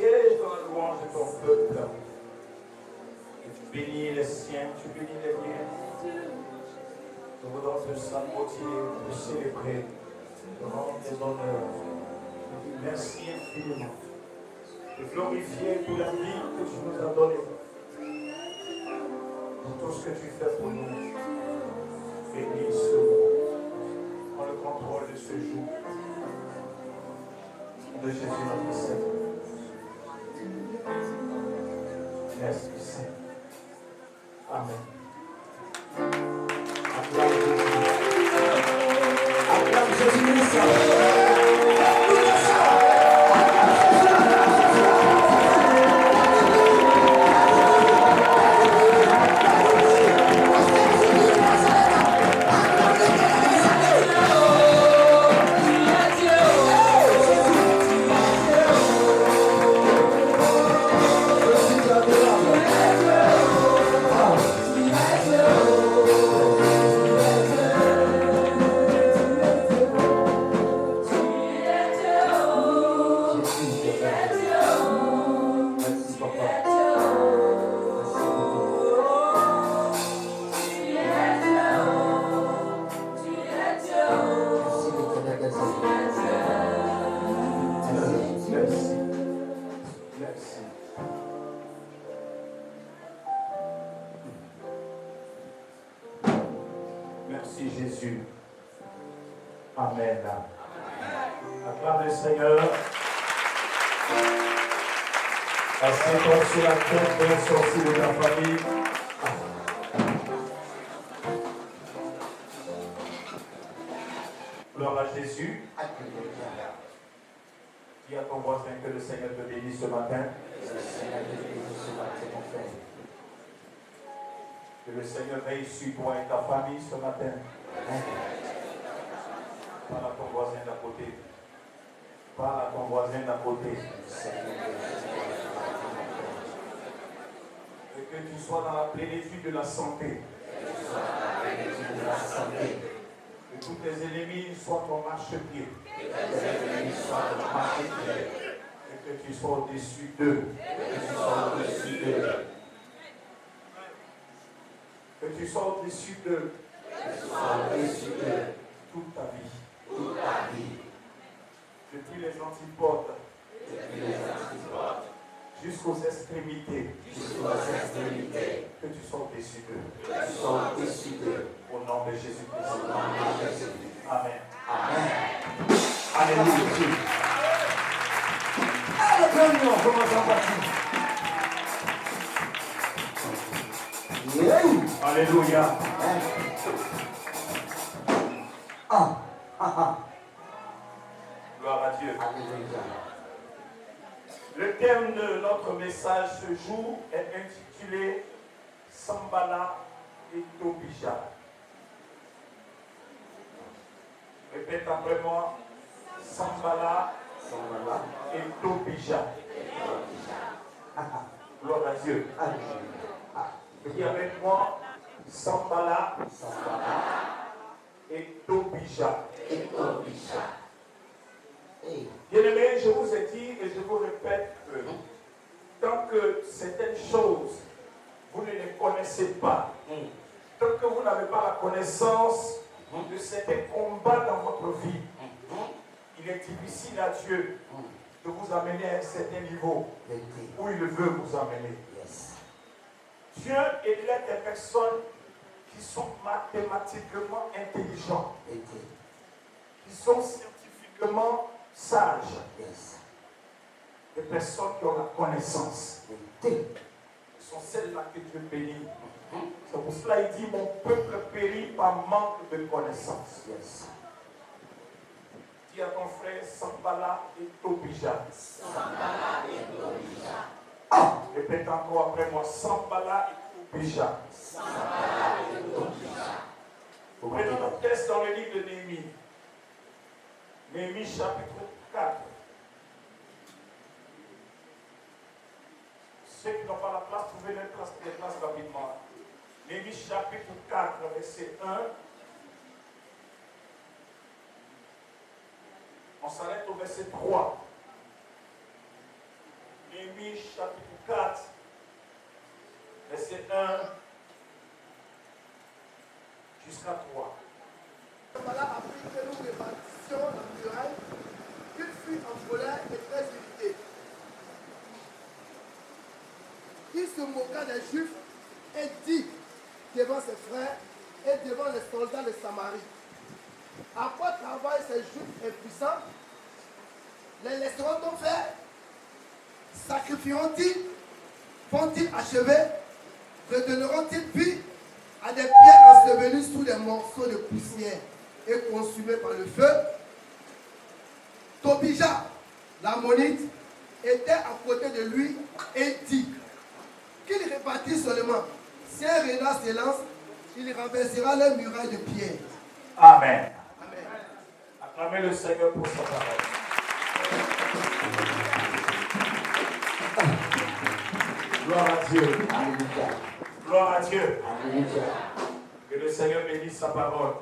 sièges dans la louange de ton peuple. Tu bénis les siens, tu bénis les miens. Nous voulons te saluer, te célébrer, te rendre des honneurs. Merci infiniment. Te glorifier pour la vie que tu nous as donnée. Pour tout ce que tu fais pour nous. Bénis-nous. Prends le contrôle de ce jour. De Jésus notre Seigneur. Merci Seigneur. Amen. Acclame Jésus. Acclame Jésus. Merci Jésus. Amen. Acclame le Seigneur. Assieds-toi sur la tête de la sortie de ta famille. Gloire à Jésus. Dis à ton voisin que le Seigneur te bénisse ce matin. Que le Seigneur veille sur toi et ta famille ce matin. Parle à ton voisin d'à côté. Parle à ton voisin d'à côté. Et que tu sois dans la plénitude de la santé. Que tous tes ennemis soient ton marchepied. Et que tu sois au-dessus d'eux. Que tu sois au-dessus d'eux. Toute ta vie. Depuis les antipodes. Jusqu'aux extrémités. Que tu sois au-dessus d'eux. Au nom de Jésus-Christ. Amen. Alléluia. Alléluia. Gloire à Dieu. Le thème de notre message ce jour est intitulé Sambala et Tobija. Répète après moi. Sambala et Tobija. Gloire à Dieu. Dis avec moi, Sambala et Tobija. Bien-aimés, je vous ai dit et je vous répète que tant que certaines choses, vous ne les connaissez pas, tant que vous n'avez pas la connaissance de certains combats dans votre vie, il est difficile à Dieu de vous amener à un certain niveau où il veut vous amener. Dieu élève des personnes qui sont mathématiquement intelligentes, qui sont scientifiquement sages, des personnes qui ont la connaissance. Ce sont celles-là que Dieu bénit. C'est pour cela qu'il dit, mon peuple périt par manque de connaissance. Dis à ton frère, Sambala et Tobija. Répète encore après moi, Sambala et Tobija. Prenons notre texte dans le livre de Néhémie. Néhémie chapitre 4. Ceux qui n'ont pas la place, trouvez les places rapidement. Néhémie chapitre 4, verset 1. On s'arrête au verset 3. chapitre 4, verset 1 jusqu'à 3. Voilà, après que nous rebâtissions la muraille, qu'il fut en colère et très irrité. Il se moqua des Juifs et dit devant ses frères et devant les soldats de Samarie: à quoi travaillent ces Juifs impuissants? Les laisseront-ils faire? Sacrifieront-ils? Vont-ils achever? Redonneront-ils vie à des pierres ensevelies sous des morceaux de poussière et consumées par le feu? Tobija, l'ammonite, était à côté de lui et dit qu'il répartit seulement. Si un renard s'élance, il renversera les murailles de pierre. Amen. Amen. Acclamez le Seigneur pour sa parole. Gloire à Dieu. Alléluia. Gloire à Dieu. Alléluia. Que le Seigneur bénisse sa parole.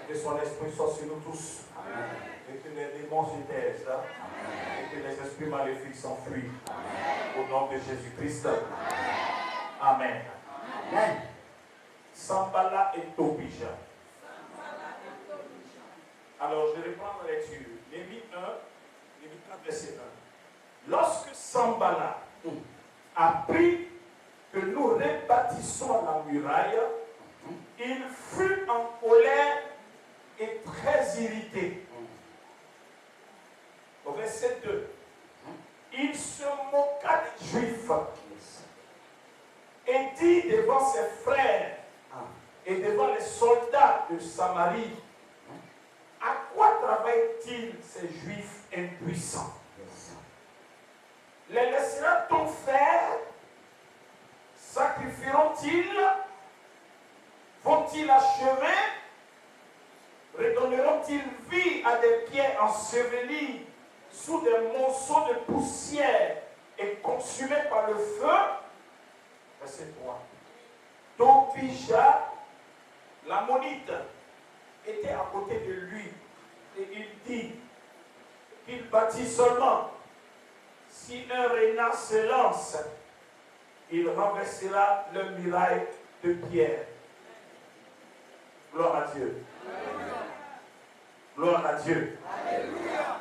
Que son esprit soit sur nous tous. Et que les démons se taisent. Et que les esprits maléfiques s'enfuient. Au nom de Jésus-Christ. Amen. Amen. Sambala et Tobija. Alors, je reprends la lecture. Néhémie 1, Néhémie 4, verset 1. Lorsque Sambala apprit que nous rebâtissons la muraille, il fut en colère et très irrité. Au verset 2, il se moqua des Juifs et dit devant ses frères et devant les soldats de Samarie: à quoi travaillent-ils ces Juifs impuissants? Les laissera-t-on faire? Sacrifieront-ils? Vont-ils achever? Redonneront-ils vie à des pierres ensevelies sous des monceaux de poussière et consumées par le feu? Verset 3. Tobija, l'ammonite, était à côté de lui et il dit qu'il bâtit seulement. Si un renard se lance, il renversera le muraille de pierre. Gloire à Dieu. Alléluia. Gloire à Dieu. Alléluia.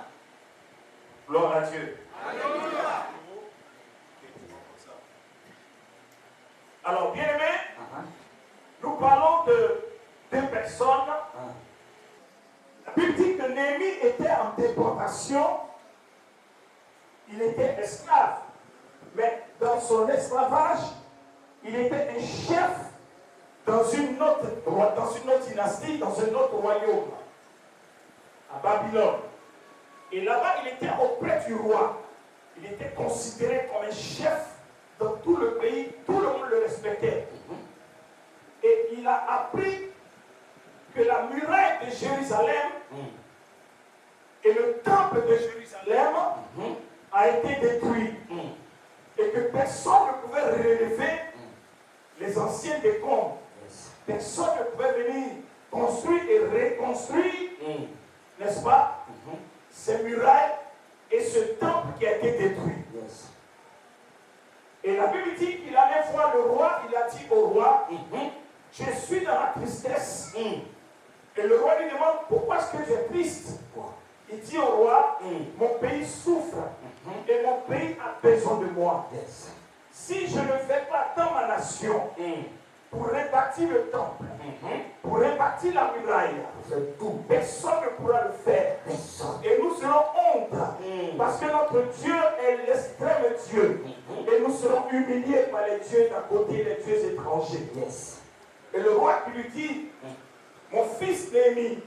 Gloire à Dieu. Alléluia. Alors, bien aimé, nous parlons de deux personnes. La Bible dit que Néhémie était en déportation. Il était esclave. Mais dans son esclavage, il était un chef dans une autre dynastie, dans un autre royaume, à Babylone. Et là-bas, il était auprès du roi. Il était considéré comme un chef dans tout le pays. Tout le monde le respectait. Et il a appris que la muraille de Jérusalem et le temple de Jérusalem a été détruit. Et que personne ne pouvait relever les anciens décombres. Personne ne pouvait venir construire et reconstruire, n'est-ce pas, ces murailles et ce temple qui a été détruit. Et la Bible dit qu'il allait voir le roi. Il a dit au roi: je suis dans la tristesse. Et le roi lui demande: pourquoi est-ce que tu es triste? Il dit au roi: mon pays souffre et mon pays a besoin de moi. Si je ne fais pas dans ma nation pour rebâtir le temple, pour rebâtir la muraille, personne ne pourra le faire. Et nous serons honte parce que notre Dieu est l'extrême Dieu. Et nous serons humiliés par les dieux d'à côté, les dieux étrangers. Et le roi qui lui dit: mon fils Néhémie,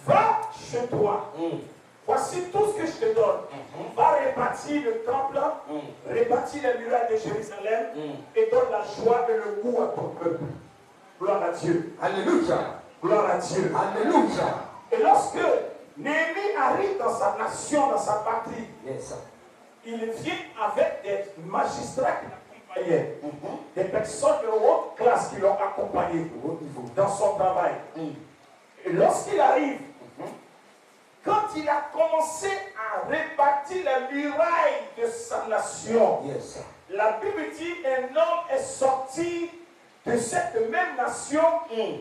va chez toi. Voici tout ce que je te donne. Va rebâtir le temple, rebâtir les murailles de Jérusalem et donne la joie et le goût à ton peuple. Gloire à Dieu. Alléluia. Gloire à Dieu. Alléluia. Et lorsque Néhémie arrive dans sa nation, dans sa patrie, il vient avec des magistrats qui l'accompagnaient, des personnes de haute classe qui l'ont accompagné dans son travail. Et lorsqu'il arrive, quand il a commencé à rebâtir les murailles de sa nation. Yes. La Bible dit un homme est sorti de cette même nation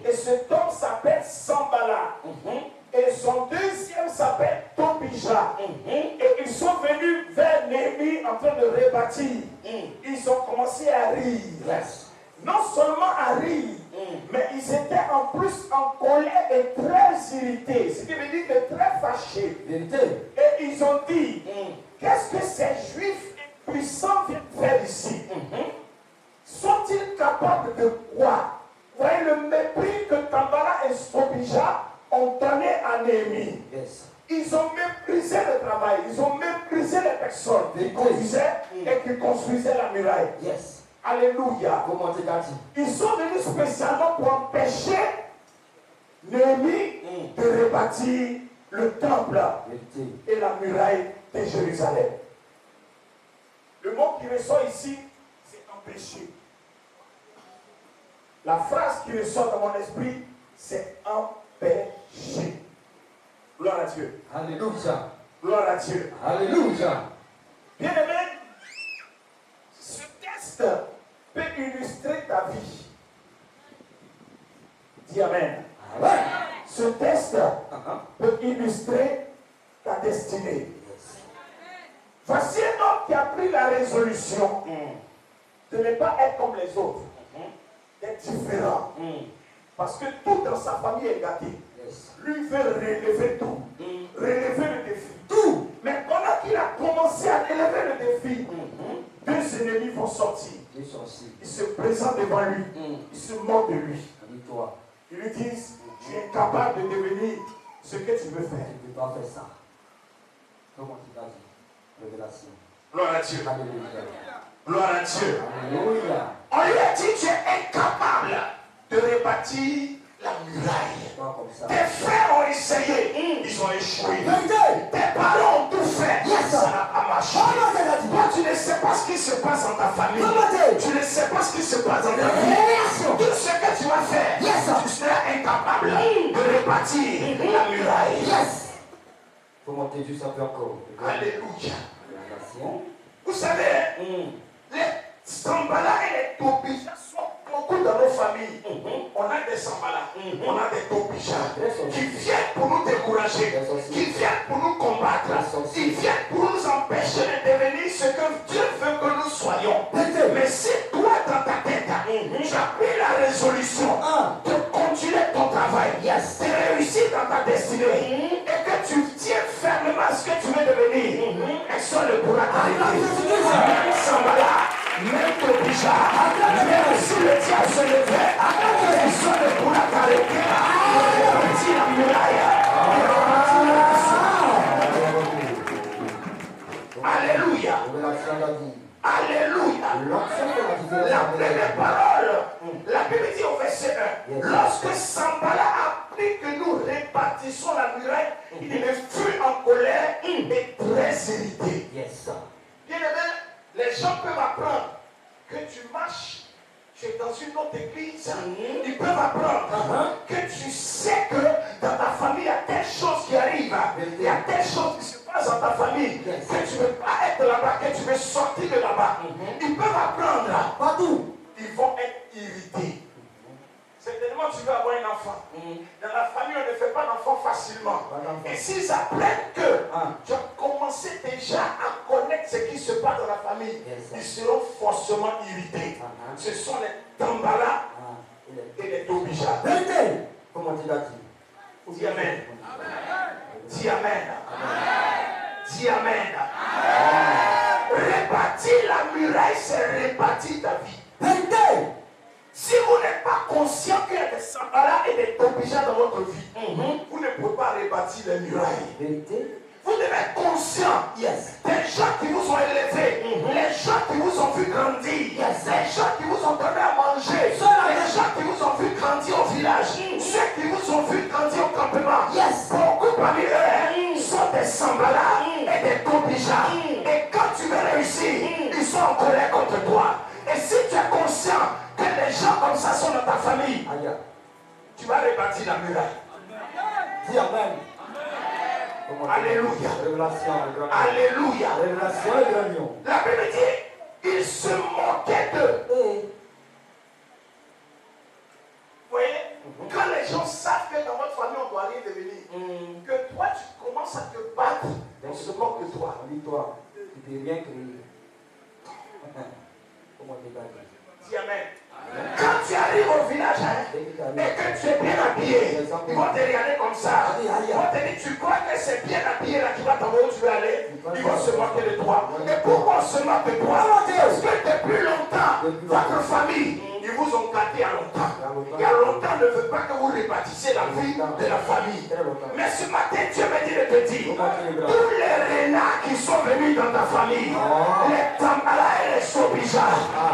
et cet homme s'appelle Sambala. Et son deuxième s'appelle Tobija. Et ils sont venus vers Néhémie en train de rebâtir. Ils ont commencé à rire. Yes. Non seulement à rire, mais ils étaient en plus en colère et très irrités. Ce qui veut dire que très fâchés. Vérité. Et ils ont dit, qu'est-ce que ces juifs puissants viennent faire ici? Sont-ils capables de quoi? Vous voyez le mépris que Tambala et Tobija ont donné à Néhémie. Yes. Ils ont méprisé le travail, ils ont méprisé les personnes qui conduisaient et qui construisaient la muraille. Yes. Alléluia. Comment tu as dit? Ils sont venus spécialement pour empêcher Néhémie de rebâtir le temple Vérité. et la muraille de Jérusalem. Le mot qui ressort ici, c'est empêcher. La phrase qui ressort dans mon esprit, c'est empêcher. Gloire à Dieu. Alléluia. Gloire à Dieu. Alléluia. Bien aimé, ce texte peut illustrer ta vie. Dis Amen. Amen. Ce texte peut illustrer ta destinée. Voici un homme qui a pris la résolution de ne pas être comme les autres, d'être différent. Parce que tout dans sa famille est gâté. Yes. Lui veut relever tout, relever le défi. Tout. Mais pendant qu'il a commencé à relever le défi, deux ennemis vont sortir. Deux sorciers. Ils se présentent devant lui. Ils se moquent de lui. Dis-toi. Ils lui disent, tu es capable de devenir ce que tu veux faire. Tu ne peux pas faire ça. Comment tu l'as dit? Révélation. Gloire à Dieu. Alléluia. Gloire à Dieu. Alléluia. On lui a dit, tu es incapable de rebâtir la muraille. Pas comme ça. Tes frères ont essayé, ils ont échoué. Vérité. Tes parents ont tout fait, Yes. ça n'a pas marché. Toi, tu ne sais pas ce qui se passe dans ta famille. Tu ne sais pas ce qui se passe dans ta vie. Tout ce que tu vas faire, tu seras incapable de rebâtir la muraille. Yes. Faut monter juste un peu encore. Alléluia. Révélation. Vous savez, les Sambala et les Tobija sont beaucoup dans nos familles. On a des Sambala, on a des Tobija qui viennent pour nous décourager, qui viennent pour nous combattre, qui viennent pour nous empêcher de devenir ce que Dieu veut que nous soyons. Mais si toi, dans ta tête, tu as pris la résolution de continuer ton travail, de réussir dans ta destinée, et que tu tiens fermement à ce que tu veux devenir, personne ne pourra t'arrêter. Même Sambala, même Tobija, même si le diable se levait, personne ne pourra t'arrêter. Rebâtir la muraille. Alléluia. Révélation l'a dit. Alléluia. L'action de la différence. La première parole, la Bible dit au verset 1, lorsque Sambala a appris que nous rebâtissons la muraille, il fut en colère et très irrité. Yes. Bien aimé, les gens peuvent apprendre que tu marches, tu es dans une autre église. Ils peuvent apprendre que tu sais que dans ta famille, il y a telle chose qui arrive. Il y a telle chose qui se passe dans ta famille. Que tu ne veux pas être là-bas, que tu veux sortir de là-bas. Ils peuvent apprendre. Partout. Ils vont être irrités. Certainement, tu veux avoir un enfant. Dans la famille, on ne fait pas d'enfant facilement. Et s'ils apprennent que tu as commencé déjà à connaître ce qui se passe dans la famille, ils seront forcément irrités. Ce sont les Tambala et les Tobija. Vérité. Comment tu l'as dit? Dis Amen. Dis Amen. Dis Amen. Rebâtir la muraille, c'est rebâtir ta vie. Vérité. Si vous n'êtes pas conscient qu'il y a des Sambala et des Tobija dans votre vie, vous ne pouvez pas rebâtir les murailles. Vérité. Vous devez être conscient des gens qui vous ont élevés, les gens qui vous ont vu grandir, les gens qui vous ont donné à manger, les gens qui vous ont vu grandir au village, ceux qui vous ont vu grandir au campement. Beaucoup parmi eux sont des Sambala et des Tobija. Et quand tu veux réussir, ils sont en colère contre toi. Et si tu es conscient que les gens comme ça sont dans ta famille, tu vas rebâtir la muraille. Dis Amen. Alléluia. Révélation. Alléluia. Révélation et granion. La Bible dit ils se moquaient d'eux. Vous voyez, quand les gens savent que dans votre famille on doit rien devenir, que toi tu commences à te battre, on se moque de toi. Dis-toi, tu n'es rien créé. Comment tu vas dire? Dis amen. Quand tu arrives au village et que tu es bien habillé, ils vont te regarder comme ça. Ils vont te dire, tu crois que c'est bien habillé là, tu vas t'envoyer où tu veux aller. Ils vont se moquer de toi. Et pourquoi on se moque de toi? Parce que depuis longtemps, votre famille, ils vous ont gâté à longtemps. Il y a longtemps, ne veut pas que vous répartissiez la vie de la famille. Mais ce matin, Dieu me dit de te dire, tous les renards qui sont venus dans ta famille, les Tambala et les Sobija,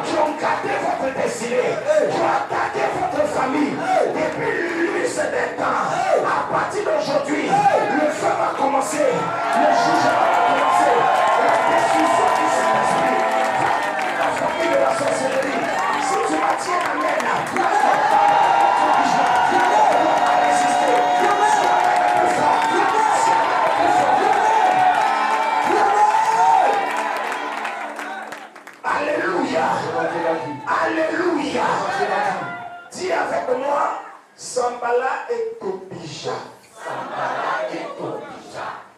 qui ont gâté votre destinée, qui ont attaqué votre famille, depuis l'ulisse des temps, à partir d'aujourd'hui, le feu va commencer, le jugement va commencer, la destruction du Saint-Esprit, la famille de la sorcellerie. Si tu maintiens la main, Alléluia. Dis avec moi, Sambala et Tobija.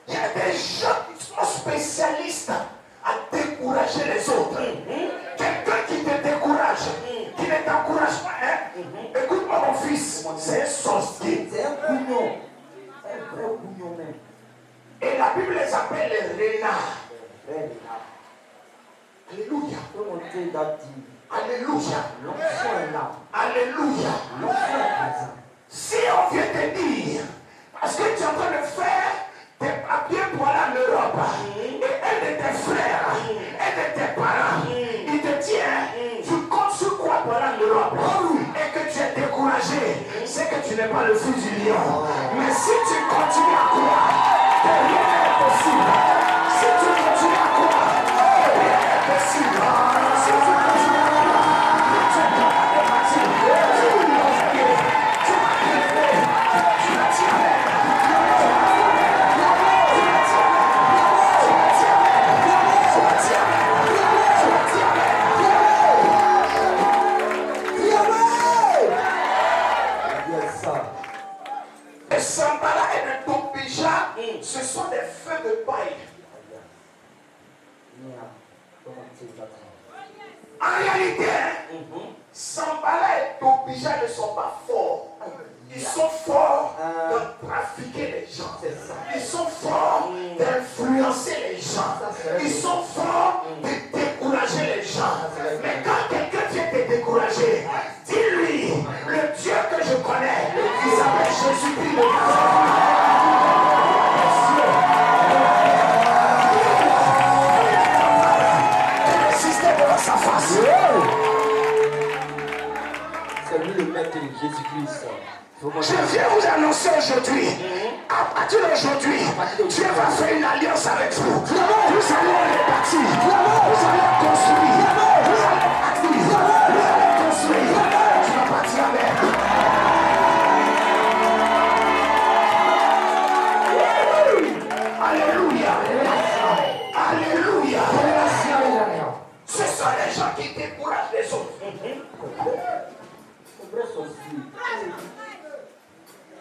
Il y a des gens qui sont spécialistes à décourager les autres. Quelqu'un qui te décourage, qui ne t'encourage pas, écoute-moi mon fils, c'est un sorcier. C'est un bouillon. C'est un vrai bouillon même. Et la Bible les appelle les renards. Alléluia. Alléluia. L'onction est là. Alléluia. L'onction est présente. Si on vient te dire, parce que tu es en train de faire tes papiers pour aller en Europe, et un de tes frères, un de tes parents, il te dit, tu comptes sur quoi pour aller en Europe, et que tu es découragé, c'est que tu n'es pas le fils du lion. Mais si tu continues à croire, que rien n'est possible. Si tu continues à croire, que rien n'est possible. Si tu continues à croire, tu es capable de bâtir. Tu vas prier, tu vas tirer. Le Sambala et le Tobija, ce sont des feux de paille. En réalité, Sambala et Tobija ne sont pas forts. Ils sont forts de trafiquer les gens. Ils sont forts d'influencer les gens. Ils sont forts de décourager les gens. Mais quand quelqu'un vient te décourager, dis-lui, le Dieu que je connais, il s'appelle Jésus-Christ de Nazareth. Résistez devant sa face. C'est lui le maître de Jésus-Christ. Je viens vous annoncer aujourd'hui, à partir d'aujourd'hui, Dieu va faire une alliance avec vous. Vous allez répartir, vous allez construire, vous allez bâtir, vous allez construire. Tu vas partir avec. Alléluia. Alléluia. Ce sont les gens qui découragent les autres.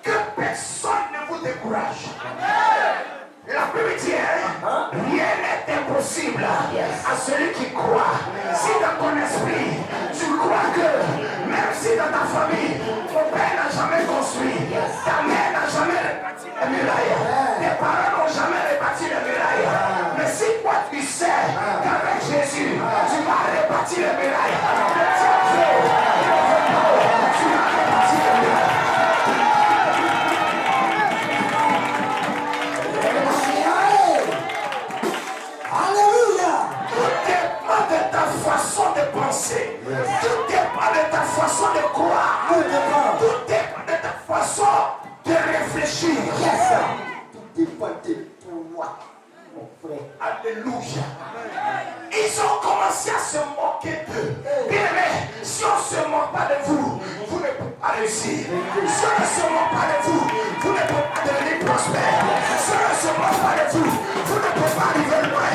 Que personne ne vous décourage. La Bible dit, rien n'est impossible à celui qui croit. Si dans ton esprit, tu crois que même si dans ta famille, ton père n'a jamais construit, ta mère n'a jamais réparti les murailles, tes parents n'ont jamais réparti les murailles, mais si toi tu sais qu'avec Jésus, tu vas répartir les murailles, le diable, tu vas répartir les murailles. De ta façon de penser, tout dépend de ta façon de croire, tout dépend de ta façon de réfléchir. Tout dépend de toi, mon frère. Alléluia. Ils ont commencé à se moquer d'eux. Bien aimé, si on ne se moque pas de vous, vous ne pouvez pas réussir. Si on ne se moque pas de vous, vous ne pouvez pas devenir prospère. Si on ne se moque pas de vous, vous ne pouvez pas arriver loin.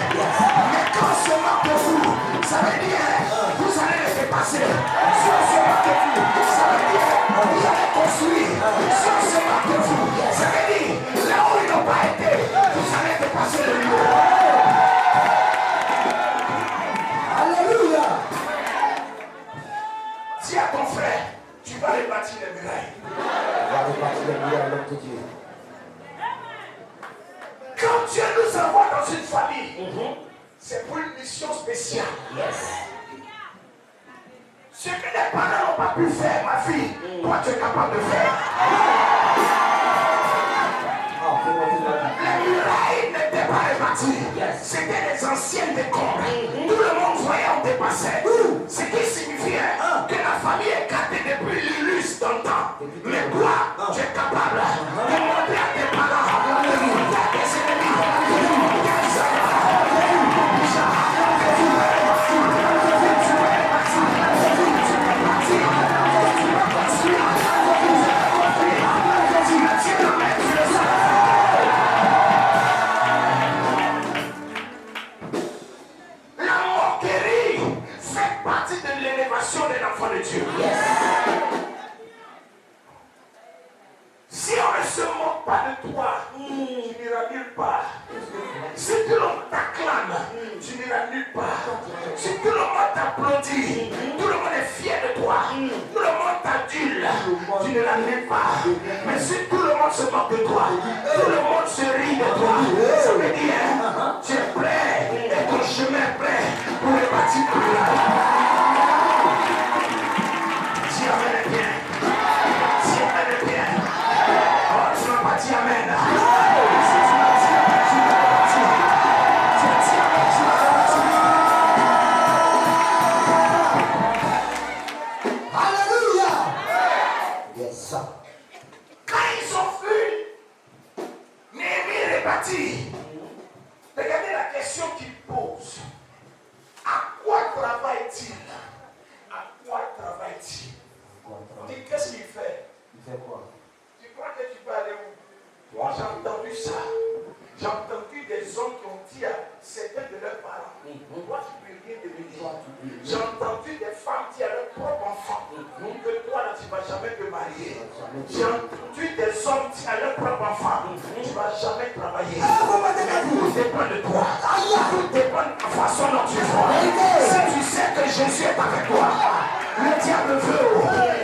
Mais quand on se moque de vous, Ça veut dire, vous allez les dépasser. Si on se moque de vous, ça veut dire, vous allez construire. Si on se moque de vous, ça veut dire, là où ils n'ont pas été, vous allez dépasser le lieu. Alléluia. Dis à ton frère, tu vas rebâtir les murailles. On va rebâtir les murailles, l'homme de Dieu. Quand Dieu nous envoie dans une famille, c'est pour une mission spéciale. Ce que les parents n'ont pas pu faire, ma fille, toi tu es capable de faire. Les murailles n'étaient pas rebâties. C'était les anciennes décombres. Tout le monde voyait on dépassait. Ce qui signifiait que la famille est gâtée depuis l'illustre dans le temps. Mais toi, tu es capable de montrer à tes parents, de montrer à tes ennemis, de montrer à tes de l'enfant de Dieu. Si on ne se moque pas de toi, tu n'iras nulle part. Si tout le monde t'acclame, tu n'iras nulle part. Si tout le monde t'applaudit, tout le monde est fier de toi, tout le monde t'adule, tu n'iras nulle part. Mais si tout le monde se moque de toi, tout le monde se rit de toi, ça veut dire tu es prêt et ton chemin est prêt pour le bâtir plus là. Si Amen est bien. Si Amen est bien. Oh, tu n'as pas dit Amen. Si tu m'as dit Amen, tu n'as pas dit. Tu as dit Amen, tu n'as pas dit. Alléluia. Yes. Quand ils ont vu Néhémie rebâti, regardez la question qu'ils posent. À quoi travaille-t-il? À quoi travaille-t-il? On dit, qu'est-ce qu'il fait? Il fait quoi? Tu crois que tu peux aller où? Moi, j'ai entendu ça. J'ai entendu des hommes qui ont dit à certains de leurs parents, toi, tu peux rien devenir. J'ai entendu des femmes dire à leur propre enfant, que toi, là, tu ne vas jamais te marier. J'ai entendu des hommes dire à leur propre enfant, tu ne vas jamais travailler. Tout dépend de toi. Tout dépend de la façon dont tu vois. Si tu sais que Jésus est avec toi, le diable veut,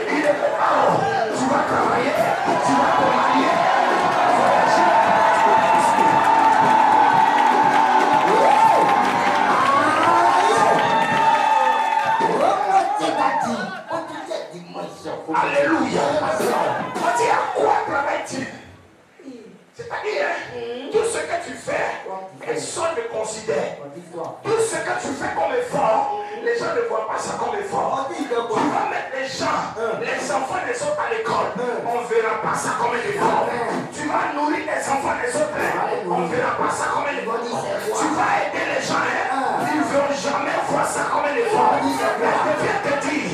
il est là. Tu vas travailler, tu vas te marier. Alléluia. On dit à quoi travaille-t-il? C'est-à-dire, tout ce que tu fais, personne ne considère. Tout ce que tu fais comme effort, les gens ne voient pas ça comme effort. Tu vas mettre les gens, les enfants des autres à l'école, on ne verra pas ça comme un effort. Tu vas nourrir les enfants des autres, on ne verra pas ça comme un effort. Tu vas aider les gens, ils ne verront jamais voir ça comme un effort. Mais je viens te dire,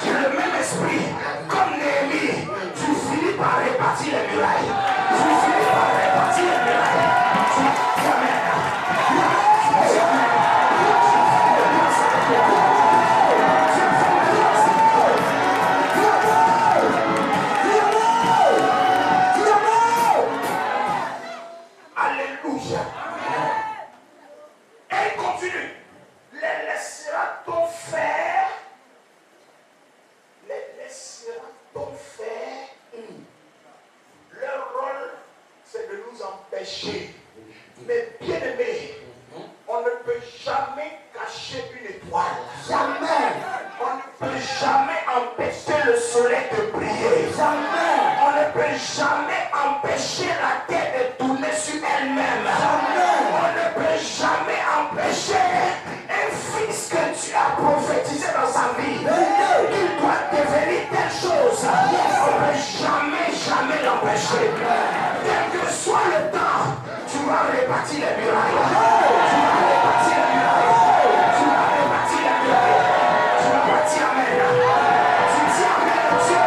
tu as le même esprit, comme Néhémie, tu finis par répartir les murailles. Tu finis par répartir les murailles. Tu amènes. Alléluia. Et il continue. Les laissera-t-on faire? Les laissera-t-on faire? Leur rôle, c'est de nous empêcher. Mais bien aimé, on ne peut jamais cacher une étoile. Jamais. On ne peut jamais empêcher le soleil de briller. Jamais. On ne peut jamais empêcher la terre de tourner sur elle-même. Jamais. On ne peut jamais empêcher un fils que tu as prophétisé dans sa vie. Il doit devenir telle chose. On ne peut jamais l'empêcher. Quel que soit le temps, tu vas rebâtir les murailles. Tu vas rebâtir les murailles. Tu vas rebâtir les murailles. Tu vas bâtir Amen. Tu dis Amen au Dieu.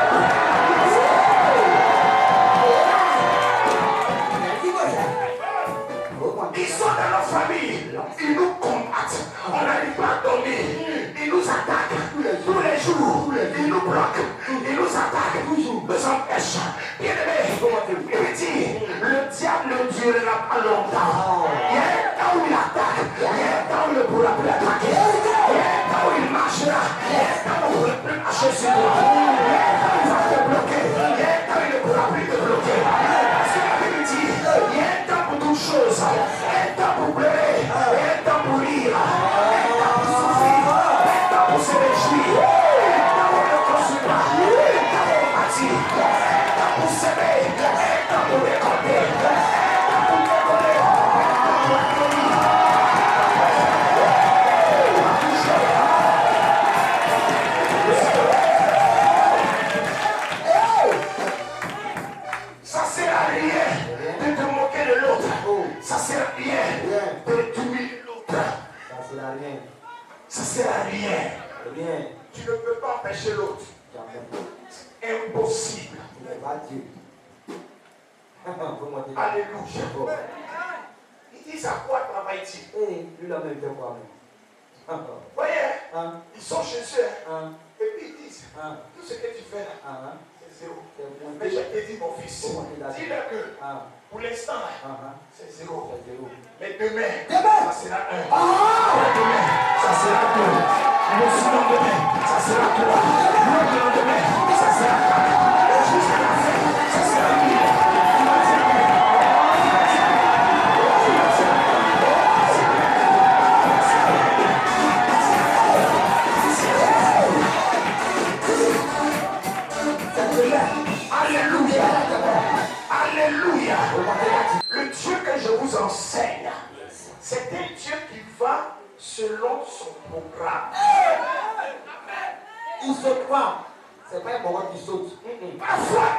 Ils sont dans leur famille, ils nous combattent. On n'arrive pas à dormir. durera pas longtemps. Il y a un temps où il attaque, il y a un temps où il ne pourra plus attaquer. Il y a un temps où il marchera, il y a un temps où il ne pourra plus marcher sur toi. Il y a un temps où il va te bloquer, il y a un temps où il ne pourra plus te bloquer. Parce que la Bible dit, il y a un temps pour toutes choses, un temps pour pleurer, un temps pour rire, un temps pour souffrir, un temps pour se réjouir, un temps pour ne construire pas, un temps pour bâtir, un temps pour s'aimer, un temps pour récolter, un temps pour décoller, un temps pour accueillir. Ça sert à rien de te moquer de l'autre. Ça sert à rien de t'humilier l'autre. Ça sert à rien. Ça sert à rien. Rien. Tu ne peux pas empêcher l'autre. Jamais. Impossible. Tu n'es pas Dieu. Alléluia. Ils disent à quoi travaille-t-il? Eh, lui la même fois même. Vous voyez, Hein? ils sont chez eux. Hein? Et puis ils disent, Hein? tout ce que tu fais là, Hein? c'est zéro. C'est bon. Mais je t'ai dit, mon fils, dis-leur que Hein? pour l'instant, Hein? c'est zéro. C'est zéro. Mais demain, Demain. ça sera un. Demain, ça sera deux. Le surlendemain, ça sera trois. Le lendemain, ça sera quatre. Jusqu'à la fin, ça sera mille. Alléluia. Alléluia. Le Dieu que je vous enseigne, c'est un Dieu qui va selon son programme. Il saute pas. C'est pas un moment qui saute. Parfois,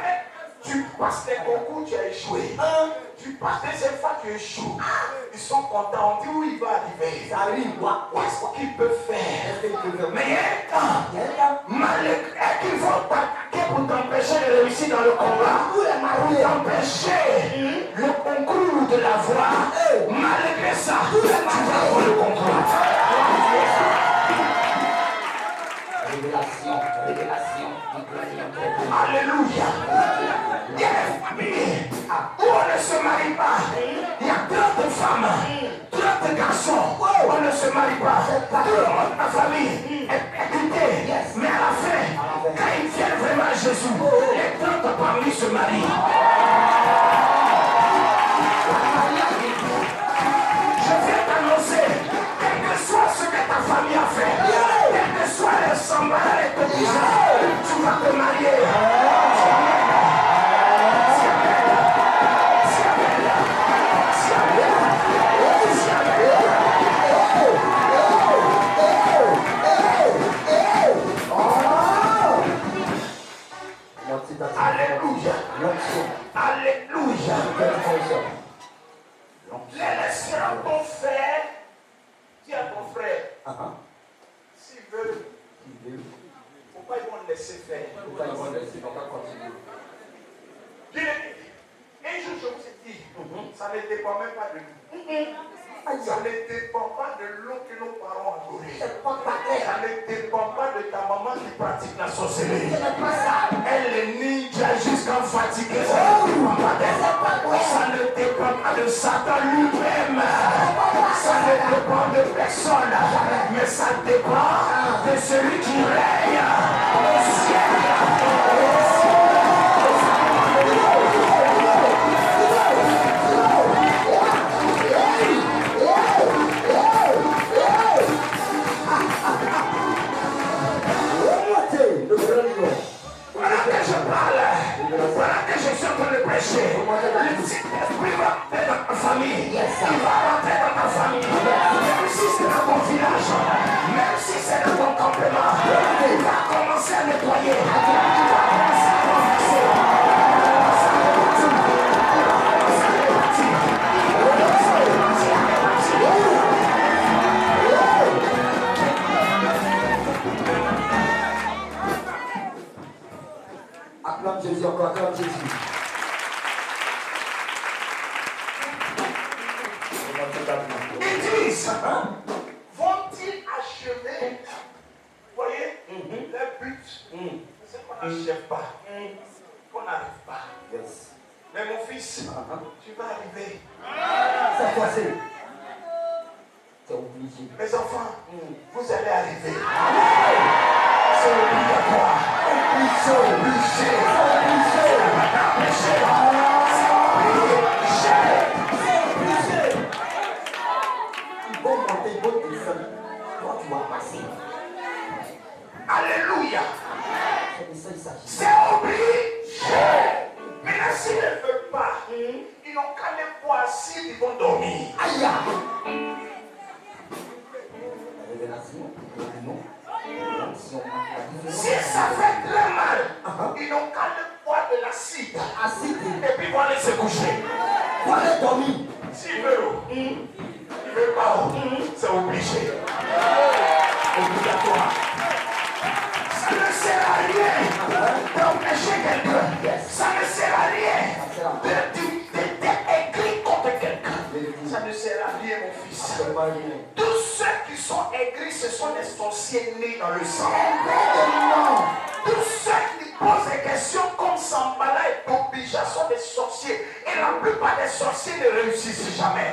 tu passes les concours, tu as échoué. Tu passes deuxième fois, tu échoues. Ils sont contents, on dit où il va arriver. Ça arrive, quoi. Qu'est-ce qu'il peut faire? Qu'est-ce qu'il peut faire? Mais il y a un temps, malgré qu'ils vont t'attaquer pour t'empêcher de réussir dans le combat, pour t'empêcher le concours de la voix, malgré ça, tu vas avoir le concours. Révélation. Alléluia. Il y a des familles où on ne se marie pas. Il y a 30 femmes, 30 garçons. On ne se marie pas. Tout le monde, la famille est percutée. Mais à la fin, quand ils viennent vraiment à Jésus, les 30 parmi se marient. Je viens t'annoncer, quel que soit ce que ta famille a fait, quel que soit les semblables et tes bizarres, tu vas te marier. Alléluia. Alléluia. Les laisseront ton frère. Dis à ton frère. S'ils veulent, pourquoi ils vont le laisser faire? Pourquoi ils vont laisser? Pourquoi continuer? Un jour, je vous ai dit, ça ne dépend même pas de nous. Ça ne dépend pas de l'eau que nos parents ont donné. Ça ne dépend pas de ta maman qui pratique la sorcellerie. Elle est ninja jusqu'à fatiguer. Ça ne dépend pas de Satan lui-même. Ça ne dépend de personne. Mais ça dépend de celui qui règne au ciel. Voilà que je parle, voilà que je suis en train de prêcher. Le Saint-Esprit va rentrer dans ta famille. Il va rentrer dans ta famille. Même si c'est dans ton village, même si c'est dans ton campement, il va commencer à nettoyer. Il va commencer à renverser. Il va commencer à rebâtir. Il va commencer à rebâtir. Il va commencer à rebâtir. Acclame Jésus encore, acclame Jésus. Ils disent, vont-ils achever? Vous voyez, le but, c'est qu'on n'achève pas, qu'on n'arrive pas. Yes. Mais mon fils, tu vas arriver. passer. C'est obligé. Mes enfants, vous allez arriver. C'est obligatoire. C'est obligé. Ils vont monter, ils vont descendre. Toi, tu vas passer. Alléluia. C'est de ça il s'agit. C'est obligé. Maintenant, s'ils ne veulent pas, ils n'ont qu'à les voir s'ils vont dormir. Aïe! La révélation, non. Si ça fait très mal, ils n'ont qu'à le boire de l'acide. Acide. Et puis ils vont aller se coucher. Pour aller dormir. S'ils veulent, ils ne veulent pas, c'est obligé. Obligatoire. Ça ne sert à rien d'empêcher quelqu'un. Ça ne sert à rien d'être écrit contre quelqu'un. Ça ne sert à rien, mon fils. Tous ceux qui sont aigris, ce sont des sorciers nés dans le sang. Tous ceux qui posent des questions comme Sambala et Tobija sont des sorciers. Et la plupart des sorciers ne réussissent jamais.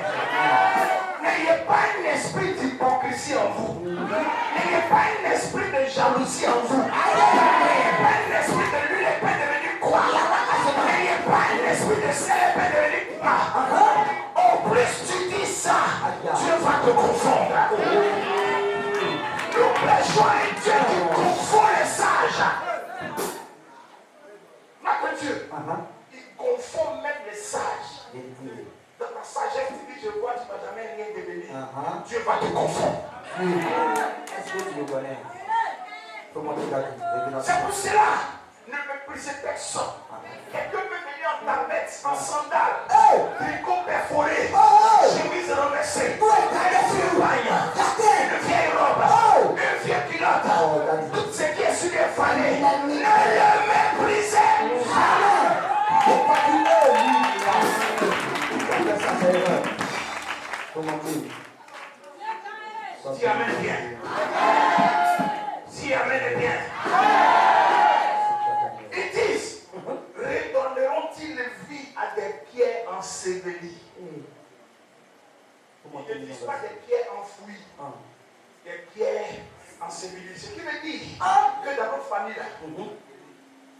N'ayez pas un esprit d'hypocrisie en vous. N'ayez pas un esprit de jalousie en vous. N'ayez pas un esprit de lui les peines devenir quoi. N'ayez pas un esprit de sel les peines devenir quoi. Au plus tu dis ça, Dieu va te confondre. Nous prêchons un Dieu qui confond les sages. Notre Dieu, il confond même les sages. Dans ta sagesse, tu dis, je vois, tu ne vas jamais rien devenir. Dieu va te confondre. Est-ce que tu le connais? C'est pour cela, ne méprisez personne. Quelqu'un peut venir en tapette, en sandales, tricot perforé, chemise renversée, une vieille robe, une vieille culotte, tout ce qui est sur les falais. Ne le méprisez jamais. Si amène bien. Si amène bien. Ils disent, redonneront-ils vie à des pierres ensevelies? Ils ne disent pas des pierres enfouies, des pierres ensevelies. Ce qui veut dire que dans notre famille, là,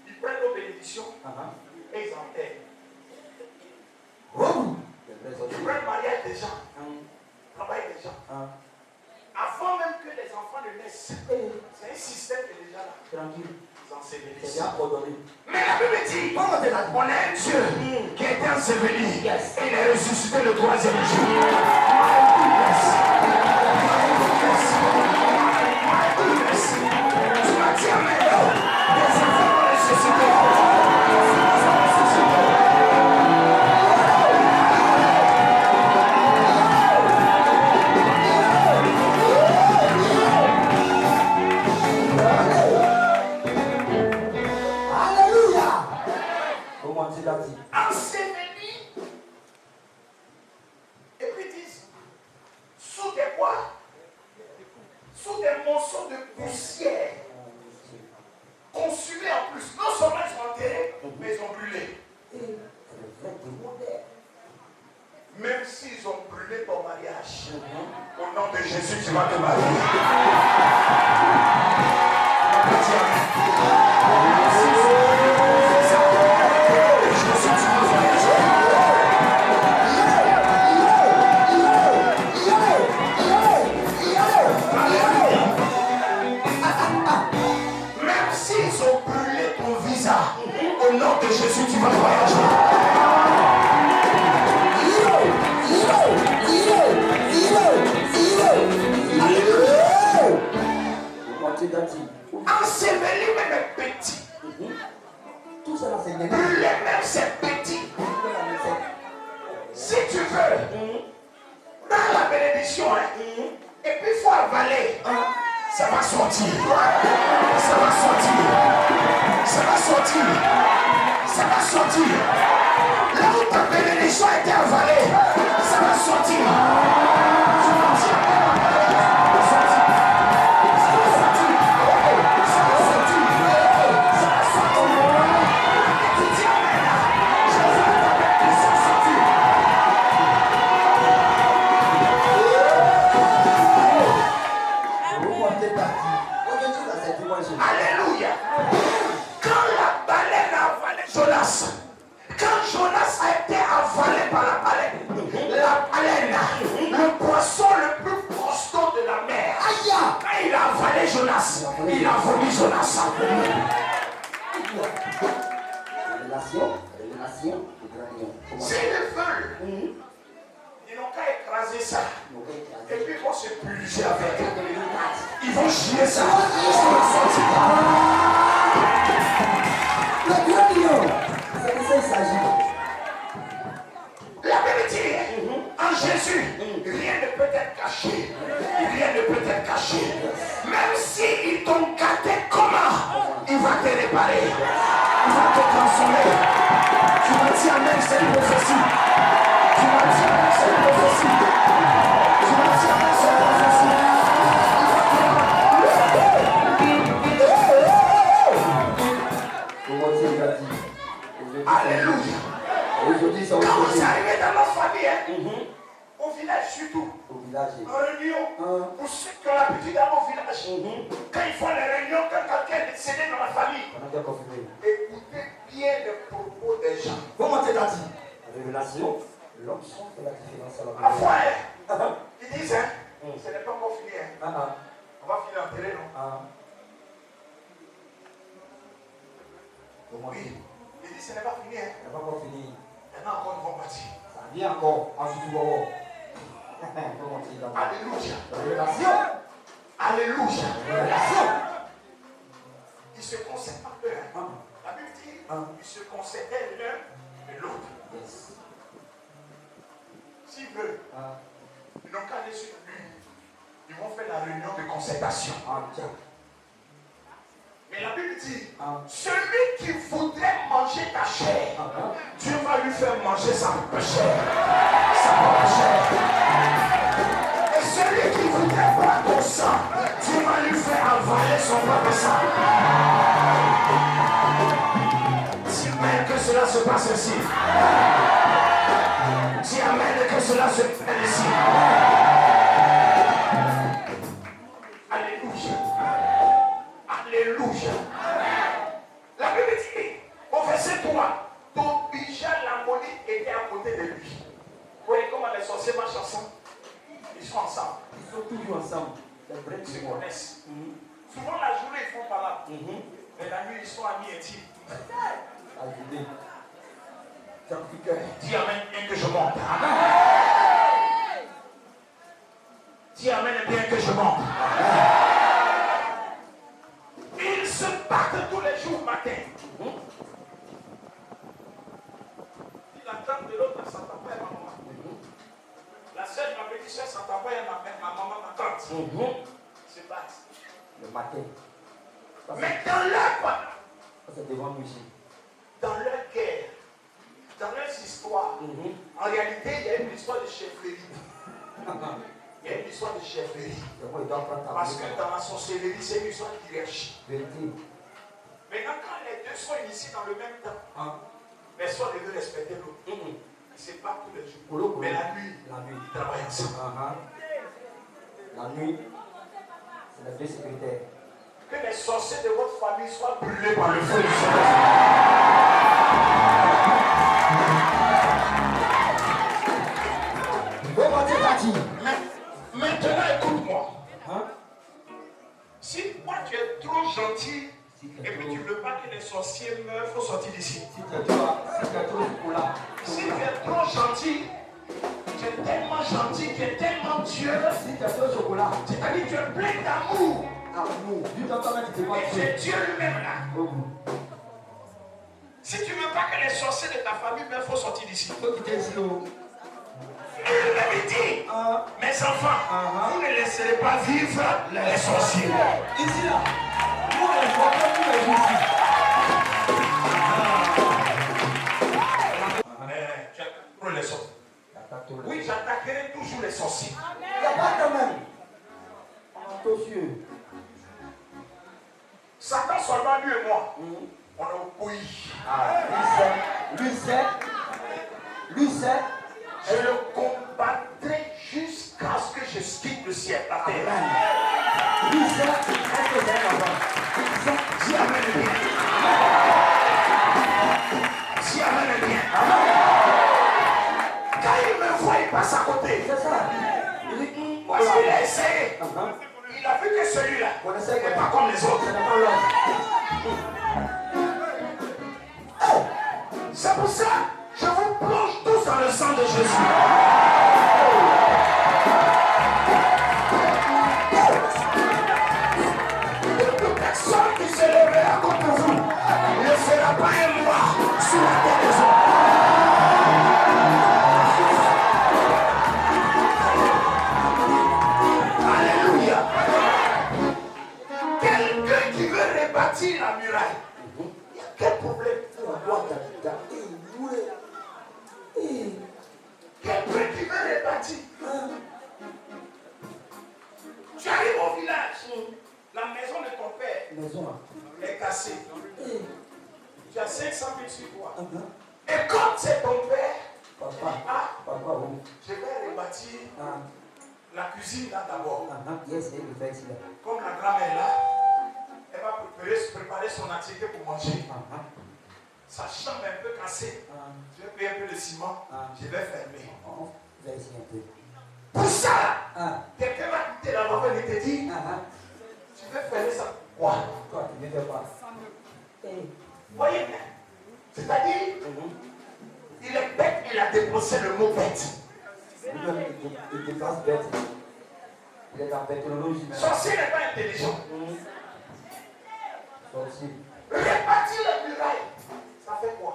ils prennent nos bénédictions et ils enterrent. Ils prennent le mariage des gens, le travail des gens. Avant même que les enfants ne naissent, c'est un système qui est déjà là. Tranquille. Ils ensevelissent. C'est bien ordonné. Mais la Bible dit, on a un Dieu qui a été enseveli. Et il est ressuscité le troisième jour. My goodness. Tu m'as dit amen. Les enfants vont ressusciter. Enseveli. Et puis ils disent, sous des quoi? Sous des morceaux de poussière. Consumés en plus. Non seulement ils sont enterrés, mais ils ont brûlé. Même s'ils ont brûlé ton mariage, au nom de Jésus, tu vas te marier. Même s'ils ont brûlé ton visa, au nom de Jésus, tu vas voyager. Enseveli même les petits. Tout ça là, c'est bien. Brûler même ces petits. Si tu veux, dans la bénédiction, et puis il faut avaler, ça va sortir. Ça va sortir. Ça va sortir. Ça va sortir. Là où ta bénédiction a été avalée, ça va sortir. Ça va sortir. monter parti. Aujourd'hui, ça c'est dimanche. Alléluia. Quand la baleine a avalé Jonas, quand Jonas a été avalé par la baleine, le poisson le plus costaud de la mer, quand il a avalé Jonas, il a vomi Jonas. Révélation, révélation, révélation. S'ils veulent, ils n'ont qu'à écraser ça. Et puis ils vont se pulser avec. Ils vont chier ça. Le grand lion, c'est de ça il s'agit. La Bible dit, en Jésus, rien ne peut être caché. Rien ne peut être caché. Même s'ils t'ont gâté, comment il va te réparer. Il va te transformer. Tu vas dire Amen, c'est une prophétie. Tu vas dire Amen, c'est une prophétie. Tu vas dire Amen, c'est une prophétie. Comment tu l'as dit? Alléluia. Aujourd'hui, ça Quand vous arrivez dans notre famille, au village surtout, au village. en réunion, pour ceux qui ont l'habitude d'aller au village, quand ils font les réunions, quand quelqu'un est décédé dans la famille, écoutez bien les propos des gens. Comment tu l'as dit? Révélation, l'option fait la différence à la Parfois, ils disent, ce n'est pas encore fini. On va finir en télé, non? Oui. Il dit, ce n'est pas fini. Ça n'a pas encore fini. Maintenant, encore, ils vont partir. Ça vient encore. Ensuite, Alléluia. Révélation. Alléluia. Révélation. Ils se concèdent pas eux. La Bible dit, ils se concédaient l'un et l'autre. Yes. S'ils veulent, ils n'ont qu'à aller sur lui. Ils vont faire la réunion de concédation. Mais la Bible dit, celui qui voudrait manger ta chair, Dieu va lui faire manger sa chair. Sa propre chair. Et celui qui voudrait boire ton sang, Dieu va lui faire avaler son propre sang. Si même que cela se passe ici. Si amène que cela se passe ici. Alléluia. Alléluia. La Bible dit, au verset 3, Tobija l'Ammonite était à côté de lui. Vous voyez comment les sorciers marchent ensemble? Ils sont ensemble. Ils sont toujours ensemble. Ils se connaissent. Souvent la journée ils font par là. Mais la nuit ils sont amis intimes. Dis Amen bien que je monte. Dis Amen bien que je monte. Ils se battent tous les jours matin. La tante de l'autre s'entend pas et ma maman. La sœur de ma petite soeur s'entend pas et ma maman, ma tante. Ils se battent. Le matin. Mais dans leur C'est devant nous ici. dans leur guerre, dans leurs histoires, en réalité, il y a une histoire de chefferie. Il y a une histoire de chefferie. Parce que dans la sorcellerie, c'est une histoire d'hierarchie. Maintenant, quand les deux sont initiés dans le même temps, personne ne veut respecter l'autre. Ils se battent tous les jours. Mais la nuit, ils travaillent ensemble. La nuit, c'est la vie sécuritaire. Que les sorciers de votre famille soient brûlés par le feu du Saint-Esprit. Maintenant, écoute-moi. Si moi tu es trop gentil et puis tu ne veux pas que les sorciers meurent, il faut sortir d'ici. Si tu es trop gentil, tu es tellement gentil, tu es tellement Dieu. C'est-à-dire tu es plein d'amour. Et c'est Dieu lui-même là. Si tu ne veux pas que les sorciers de ta famille meurent, il faut sortir d'ici. Il m'avait dit, mes enfants, vous ne laisserez pas vivre les sorciers. Ici là, nous les voyons tous les jours ici. Les sorciers. Oui, j'attaquerai toujours les sorciers. Il n'y a pas quand même. Attention. Satan seulement lui et moi, on est opposés. Lui sait. Je le combattrai jusqu'à ce que je quitte le ciel, la terre. Dis amen bien. Dis amen bien. Quand il me voit, il passe à côté. C'est ça. Parce qu'il a essayé. Il a vu que celui-là n'est pas comme les autres. C'est pour ça que je vous plonge tous dans le sang de Jésus. Toute personne qui se lèvera contre vous ne sera pas un mort sur la terre des hommes. Alléluia. Quelqu'un qui veut rebâtir la muraille. Il y a quel problème? Quelqu'un qui veut rebâtir. Tu arrives au village. La maison de ton père est cassée. Tu as 500 000 sur toi. Et comme c'est ton père, je vais rebâtir la cuisine là d'abord. Comme la grand-mère là, elle va préparer son activité pour manger. Sa chambre est un peu cassée. Je vais payer un peu de ciment. Je vais fermer. Pour ça, quelqu'un va quitter la maman et te dit, tu veux fermer ça. Quoi? Toi, tu ne fais pas. Voyez bien. C'est-à-dire, il est bête, il a dépensé le mot bête. Il dépasse bête. Il est dans la technologie. Sorcier n'est pas intelligent. Sorcier. Répartir les murailles, ça fait quoi?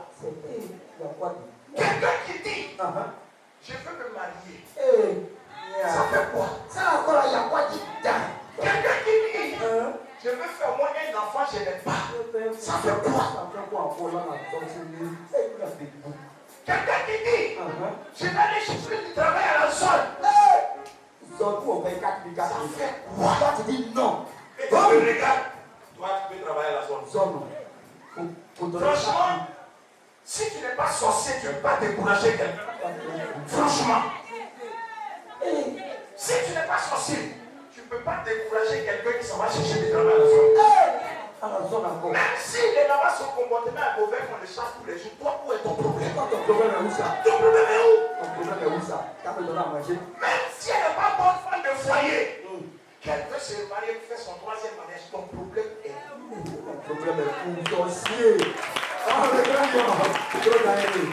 Quelqu'un qui dit, je veux me marier. Ça fait quoi? Ça encore, il y a quoi qui dame? Quelqu'un qui dit, je veux faire moi un enfant, je n'ai pas. Ça fait quoi? Quelqu'un qui dit, je vais aller chercher du travail à la zone. Zone où on paye 4 000. Ça fait quoi? Toi, tu dis non. Et tu me regardes, toi, tu peux travailler à la zone. Franchement, si tu n'es pas sorcier, tu ne peux pas décourager quelqu'un. Franchement. Si tu n'es pas sorcier, tu ne peux pas décourager quelqu'un qui s'en va chercher du travail à la zone. Même si les là-bas son comportement est mauvais, qu'on le chasse tous les jours, toi, où est ton problème? Ton problème est où ça? Ton problème est où? Ton problème est où ça? Tu as besoin à manger. Même si elle n'est pas bonne femme de foyer, qu'elle veut se marier pour faire son troisième mariage, ton problème est où? Ton problème est pour sorcier. Ah, le grand homme. Tu dois gagner.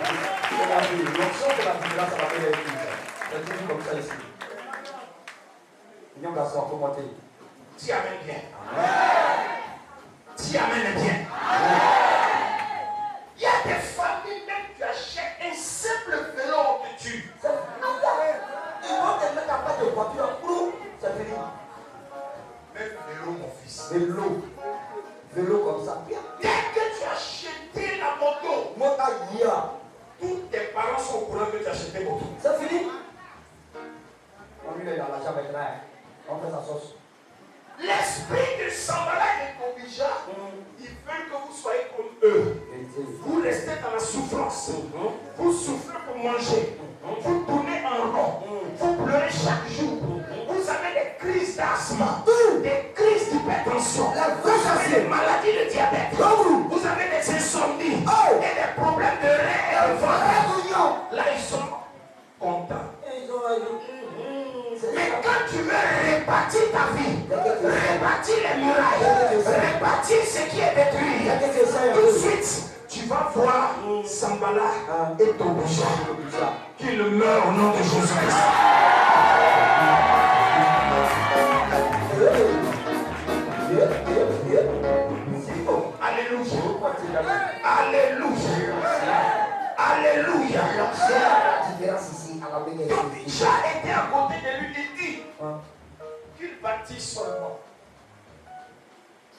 L'option de la différence, ça va faire les filles. C'est toujours comme ça ici. Mignon garçon, faut monter. Dis amen bien. Dis amen bien. Il y a des familles, même tu achètes un simple vélo, on te tue. Ils vont te mettre à part de voiture. C'est fini. Même vélo, mon fils. Vélo comme ça. Dès que tu as acheté la moto, tous tes parents sont au courant que tu as acheté la moto. C'est fini. On lui est dans la chambre avec là. On fait sa sauce. L'esprit de Sambala et de Kobija, ils veulent que vous soyez comme eux. Vous restez dans la souffrance. Vous souffrez pour manger. Vous tournez en rond. Vous pleurez chaque jour. Vous avez des crises d'asthme, des crises d'hypertension. Vous avez des maladies de diabète. Vous avez des insomnies et des problèmes de reins et de ventre. Là, ils sont contents. Mais quand tu veux répartir ta vie, répartir les murailles, répartir ce qui est détruit, tout de suite, tu vas voir Sambala et Tobija qu'il meurt au nom de Jésus-Christ. Alléluia. Alléluia. Alléluia. Tobija était à côté de lui, il dit qu'il bâtit seulement.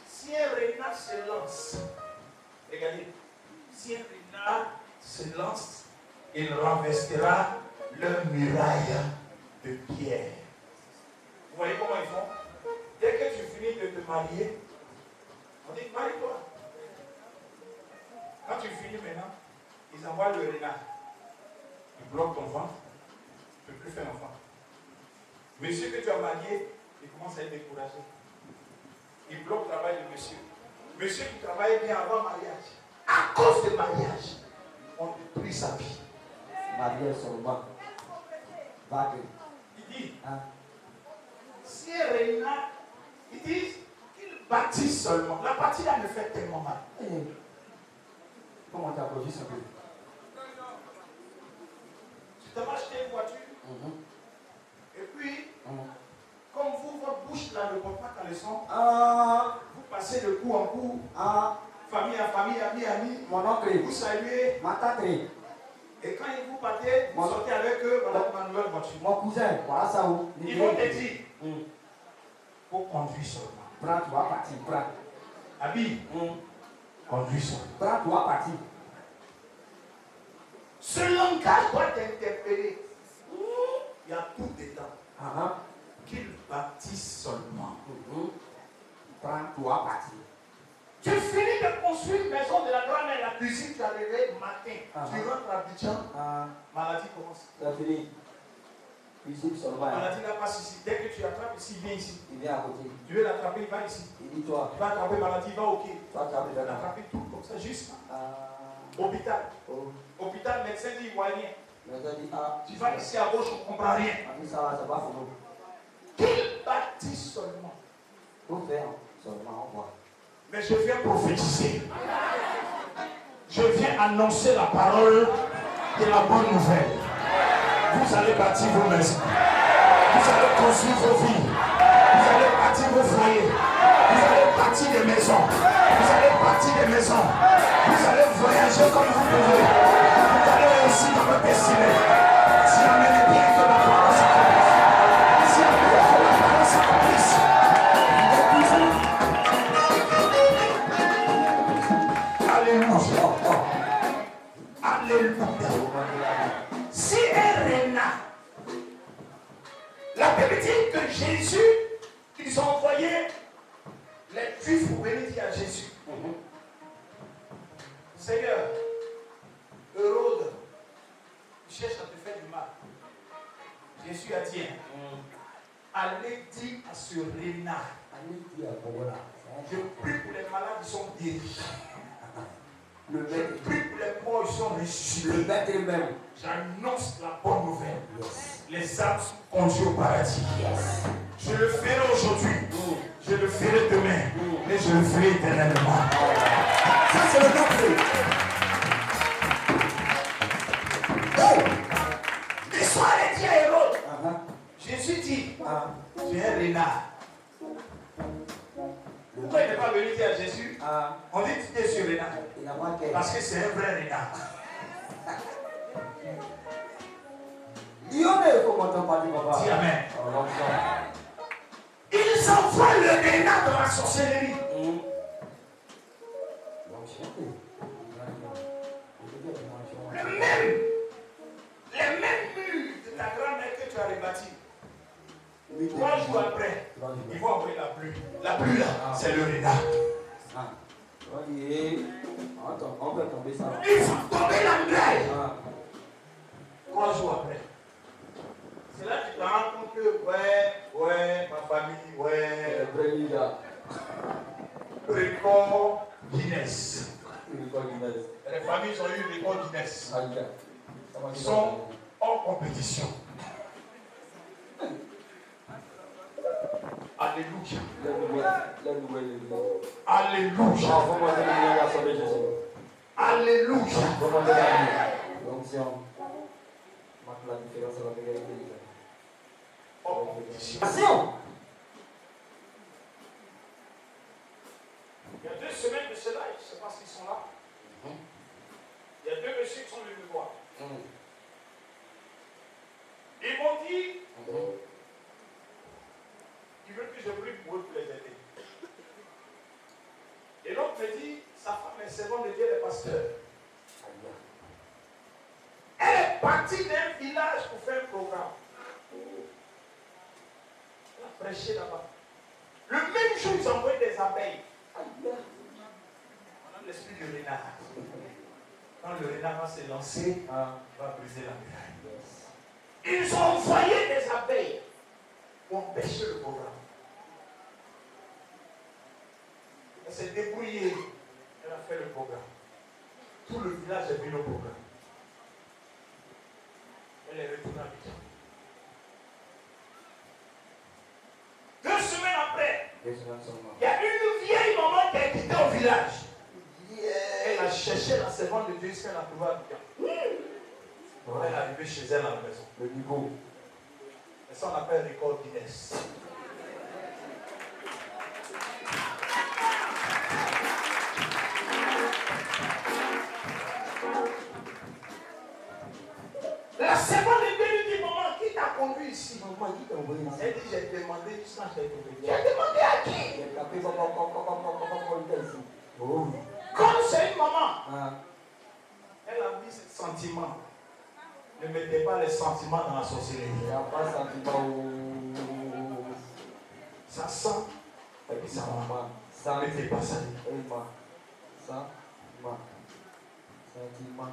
Si un renard se lance, regardez, si un renard se lance, il renversera leur muraille de pierre. Vous voyez comment ils font? Dès que tu finis de te marier, on dit marie-toi. Quand tu finis maintenant, ils envoient le renard. Ils bloquent ton ventre. Tu ne peux plus faire l'enfant. Monsieur que tu as marié, il commence à être découragé. de monsieur. Monsieur qui travaillait bien avant mariage. À cause du mariage, on détruit sa vie. Mariage seulement. Vague. Il dit, Hein? si Réna, ils disent qu'il bâtit seulement. La partie là me fait tellement mal. Eh, comment tu approches un peu? Tu t'as acheté une voiture, et puis, comme vous, votre bouche là ne porte pas caleçon, vous passez de coup en coup, famille à famille, ami à ami, Mon oncle, vous saluez, ma tante, et quand ils vous partez, vous sortez avec eux, voilà ma nouvelle voiture. mon cousin, voilà ça où. Ils vont te dire, pour conduire seulement. Prends, tu vas partir, prends. Habille, conduis seulement. Prends, tu vas partir. Ce langage doit t'interpeller. Il y a tout dedans. Qu'il bâtisse seulement. Prends, tu vas partir. Tu finis de construire une maison de la grand-mère, la cuisine, tu arrives le matin. Tu rentres à Abidjan, maladie commence. C'est fini. Cuisine seulement. La maladie n'a pas ici. Dès que tu attrapes ici, viens ici. Il vient à côté. Tu veux l'attraper, il va ici. Il dit toi. Tu vas attraper maladie, il va au quai. Toi, tu as Tu vas l'attraper tout comme ça, juste. Hôpital. Oh. Hôpital, médecin dit, il voit rien. Mais ça dit, Tu vas ici à gauche, on ne comprend rien. On dit ça va, c'est pas faux. Qu'il bâtisse seulement. Faut faire seulement, on voit. Mais je viens prophétiser. Je viens annoncer la parole de la bonne nouvelle. Vous allez bâtir vos maisons. Vous allez construire vos vies. Vous allez bâtir vos foyers. Vous allez bâtir des maisons. Vous allez bâtir des maisons. Vous allez voyager comme vous pouvez. Vous allez réussir dans votre destinée. Si amenez bien que la parole s'accomplisse. Si amenez bien que la parole s'accomplisse. Alléluia. Alléluia. Si elle reina, la Bible dit que Jésus, ils ont envoyé les Juifs pour venir dire à Jésus, Seigneur, Hérode cherche à te faire du mal. Jésus a dit, allez dire à ce renard, je prie pour les malades qui sont guéris. Je prie pour les morts qui sont ressuscités. J'annonce la bonne nouvelle. Les âmes sont conduites au paradis. Je le ferai aujourd'hui. Je le ferai demain. Mais je le ferai éternellement. Ça, c'est le nom. L'histoire est dit à Hérode. Jésus dit, tu es un renard. Pourquoi il n'est pas venu dire à Jésus, on dit que tu es sur renard. Parce que c'est un vrai renard. Dis amen. Ils envoient le renard dans la sorcellerie. Les mêmes murs de ta grand-mère que tu as rebâtis. 3 jours après, ils vont envoyer la pluie. La pluie là, c'est le renard. On peut tomber ça. Ils vont tomber la grêle. 3 jours après. C'est là que tu te rends compte que, ouais, ma famille, record Guinness. Les familles ont eu record Guinness. Ils sont hors compétition. Alléluia. Alléluia. Alléluia. Hors compétition. Il y a 2 semaines de cela, je ne sais pas s'ils sont là. Il y a 2 messieurs qui sont venus me voir. Ils m'ont dit, ils veulent que je prie pour eux pour les aider. Et l'autre me dit, sa femme est servante de Dieu, elle est pasteur. Elle est partie d'un village pour faire un programme. Elle a prêché là-bas. Le même jour, ils ont envoyé des abeilles. On a l'esprit du renard. Quand le renard va se lancer, il va briser la muraille. Ils ont envoyé des abeilles pour empêcher le programme. Elle s'est débrouillée. Elle a fait le programme. Tout le village a vu le programme. Elle est retournée à Abidjan. 2 semaines après, il y a une vieille maman qui a quitté au village. Elle a cherché la servante de Dieu jusqu'à la trouver à Abidjan. Elle est arrivée chez elle à la maison. Le niveau. Et ça, on appelle record Guinness. La servante de Dieu lui dit, maman, qui t'a conduit ici? Maman, qui t'a envoyé ici? Elle dit, j'ai demandé jusqu'à ce que j'ai trouvé. Tu as demandé à qui? J'ai tapé oh. Comme c'est une maman, Ah. elle a mis ce sentiment. Ne mettez pas les sentiments dans la sorcellerie. Il n'y a pas de sentiment. Ça sent. Et puis ça va. Ça ne mettez pas ça. Sentiment.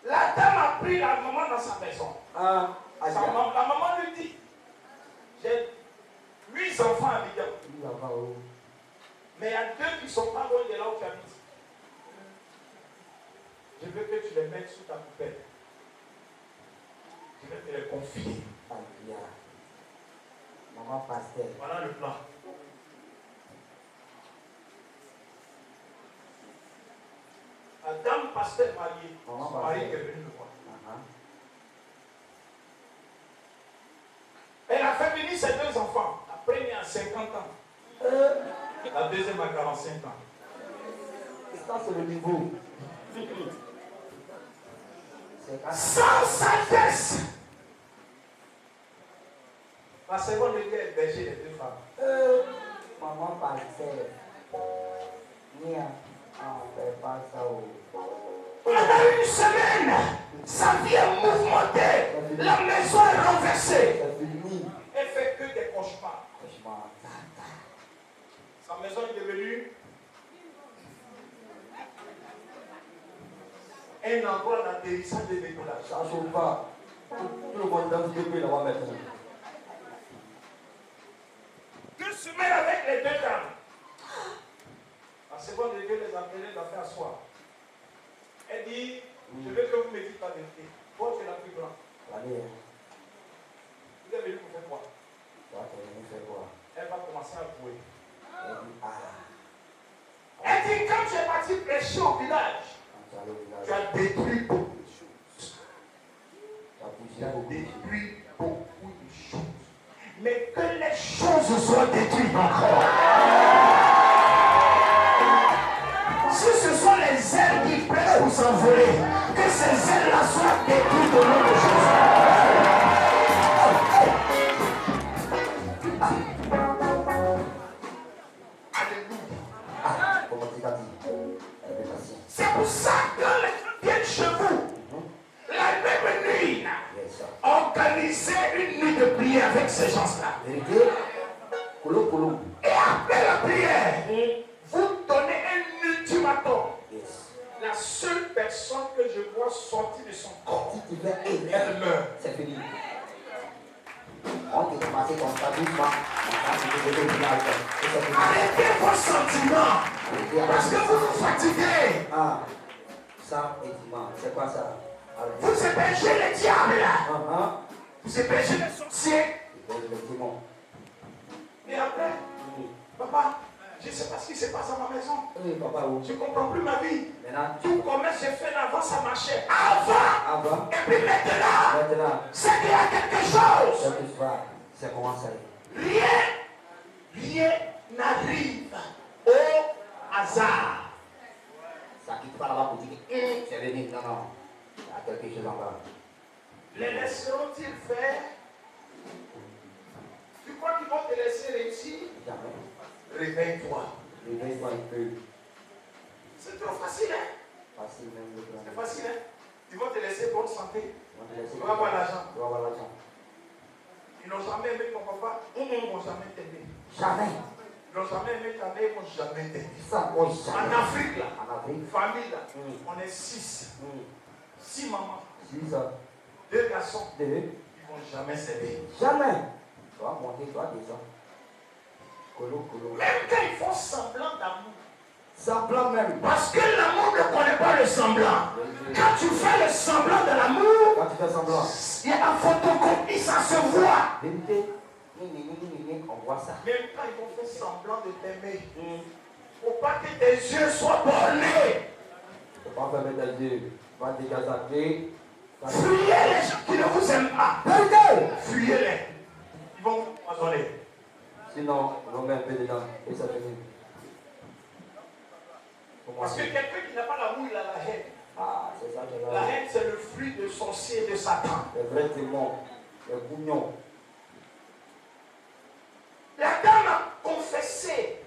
La dame a pris la maman dans sa maison. Ah. La maman lui dit, j'ai 8 enfants à Abidjan. Mais il y a 2 qui ne sont pas loin de là où tu habites. Je veux que tu les mettes sous ta poubelle. Je vais te les confier. Maman pasteur. Voilà le plan. La dame pasteur mariée, son mari est venu me voir. Elle a fait venir ses 2 enfants. La première à 50 ans. La deuxième à 45 ans. Ça, c'est le niveau. Sans sagesse. La seconde était hébergée les 2 femmes. Maman pasteur. Nia. Ah, fais pas ça. Pendant une semaine, sa vie est mouvementée. La maison est renversée. Elle fait que des cauchemars. Sa maison est devenue un endroit d'atterrissage de décollage. Ça ne chauffe pas. Tout le monde dans ce pays là-bas maintenant. 2 semaines avec les 2 dames. La seconde de Dieu les a appelés, les a fait asseoir. Elle dit, je veux que vous me dites la vérité. Toi, tu es la plus grande. Allez. Vous êtes venu pour faire quoi? Toi, tu es venu faire quoi? Elle va commencer à jouer. Elle dit, Elle dit, quand tu es parti prêcher au village, tu as détruit beaucoup de choses. Tu as détruit beaucoup de choses. Mais que les choses soient détruites encore. Si ce sont les ailes qui prêchent pour s'envoler, que ces ailes-là soient détruites au nom de Jésus. C'est pour ça que les gens viennent chez vous. La même nuit, organisez une nuit de prière avec ces gens-là. Et après la prière, vous donnez un ultimatum. La seule personne que je vois sortir de son corps, elle meurt. C'est fini. On peut commencer comme ça doucement. Arrêtez vos sentiments. Parce que vous vous fatiguez. Ah, ça et dimanche, c'est quoi ça? Vous hébergez les diables. Vous hébergez les sorciers. Et après, papa, je ne sais pas ce qui se passe à ma maison. Oui, papa, Je ne comprends plus ma vie. maintenant, Tout comme j'ai fait avant, ça marchait. Avant. Et puis maintenant, c'est qu'il y a quelque chose. C'est comment ça? Rien n'arrive au hasard. Ça quitte pas là-bas pour dire que c'est venu. Non, non. Il y a quelque chose en bas. Les laisseront-ils faire? Tu crois qu'ils vont te laisser réussir? Jamais. Réveille-toi. Réveille-toi un peu. C'est trop facile, hein? Facile même. C'est facile, hein? Ils vont te laisser bonne santé. Tu vas avoir l'argent. Tu vas avoir l'argent. Ils n'ont jamais aimé ton papa. Ils ne vont jamais t'aimer. Jamais. Ils n'ont jamais aimé ta mère. Ils ne vont jamais t'aimer. Ça, moi, jamais. En Afrique, là. En Afrique. Famille, là. On est 6. 6 mamans. 6 ça. 2 garçons. 2. Ils ne vont jamais s'aimer. Jamais. Tu vas monter, tu vas descendre. Même quand ils font semblant d'amour. Semblant même. Parce que l'amour ne connaît pas le semblant. Quand tu fais le semblant de l'amour, Quand tu fais semblant, il y a un photocopie, ça se voit. vérité, on voit ça. Même quand ils vont faire semblant de t'aimer, il ne faut pas que tes yeux soient bornés. Il ne faut pas fermer tes yeux. Va te dégager. Fuyez les gens qui ne vous aiment pas. Vérité! Fuyez-les. Ils vont vous empoisonner. Sinon, on met un peu dedans et ça finit. Parce que quelqu'un qui n'a pas l'amour, il a la haine. Ah, c'est ça, c'est La haine, c'est le fruit de sorcier et de Satan. Les vrais démons, les bougnons. La dame a confessé.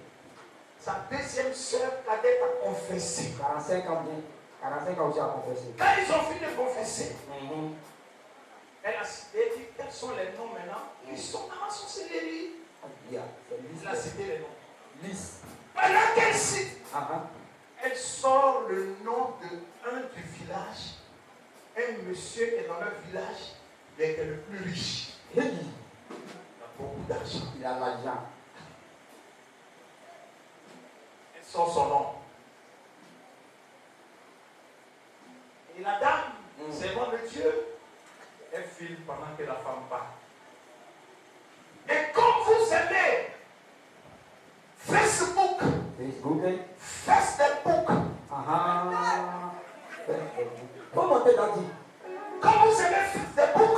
Sa deuxième sœur cadette a confessé. 45 ans aussi à confesser. Quand ils ont fini de confesser, elle a dit quels sont les noms maintenant. Ils sont dans la sorcellerie. C'est Elle a cité les noms. lisse. Pendant qu'elle cite, Ah, elle sort le nom de un du village. Un monsieur qui est dans leur village, mais qui est le plus riche. Il Il a beaucoup d'argent. a l'argent. Elle sort son nom. Et la dame, servant de Dieu, elle filme pendant que la femme part. Et comme vous aimez Facebook, Comment t'es dit? comme vous aimez Facebook,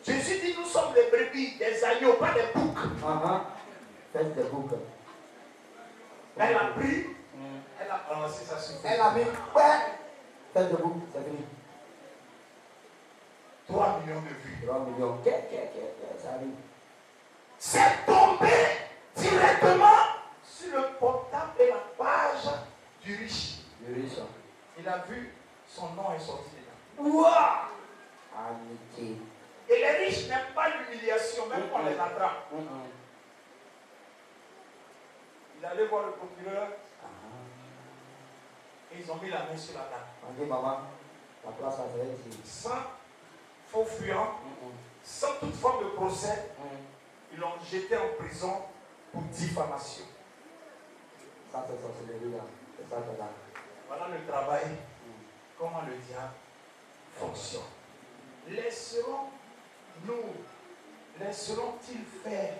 Jésus dit nous sommes des brebis, des agneaux, pas des boucs. Facebook. Elle a pris, elle a balancé ça sur Elle a mis Facebook, c'est fini. 3 millions de vues. 3 millions. Ça arrive. C'est tombé directement sur le portable et la page du riche. Du riche. Il a vu son nom est sorti dedans. Ouah! Amitié. Et les riches n'aiment pas l'humiliation, même quand on les attrape. Il allait voir le procureur et ils ont mis la main sur la table. On dit, maman, la place va être ici. Sans faux fuyant, sans toute forme de procès, ils l'ont jeté en prison pour diffamation. Ça, c'est sorcellerie là. C'est ça que là. Voilà le travail. Comment le diable fonctionne. Laisseront-ils faire?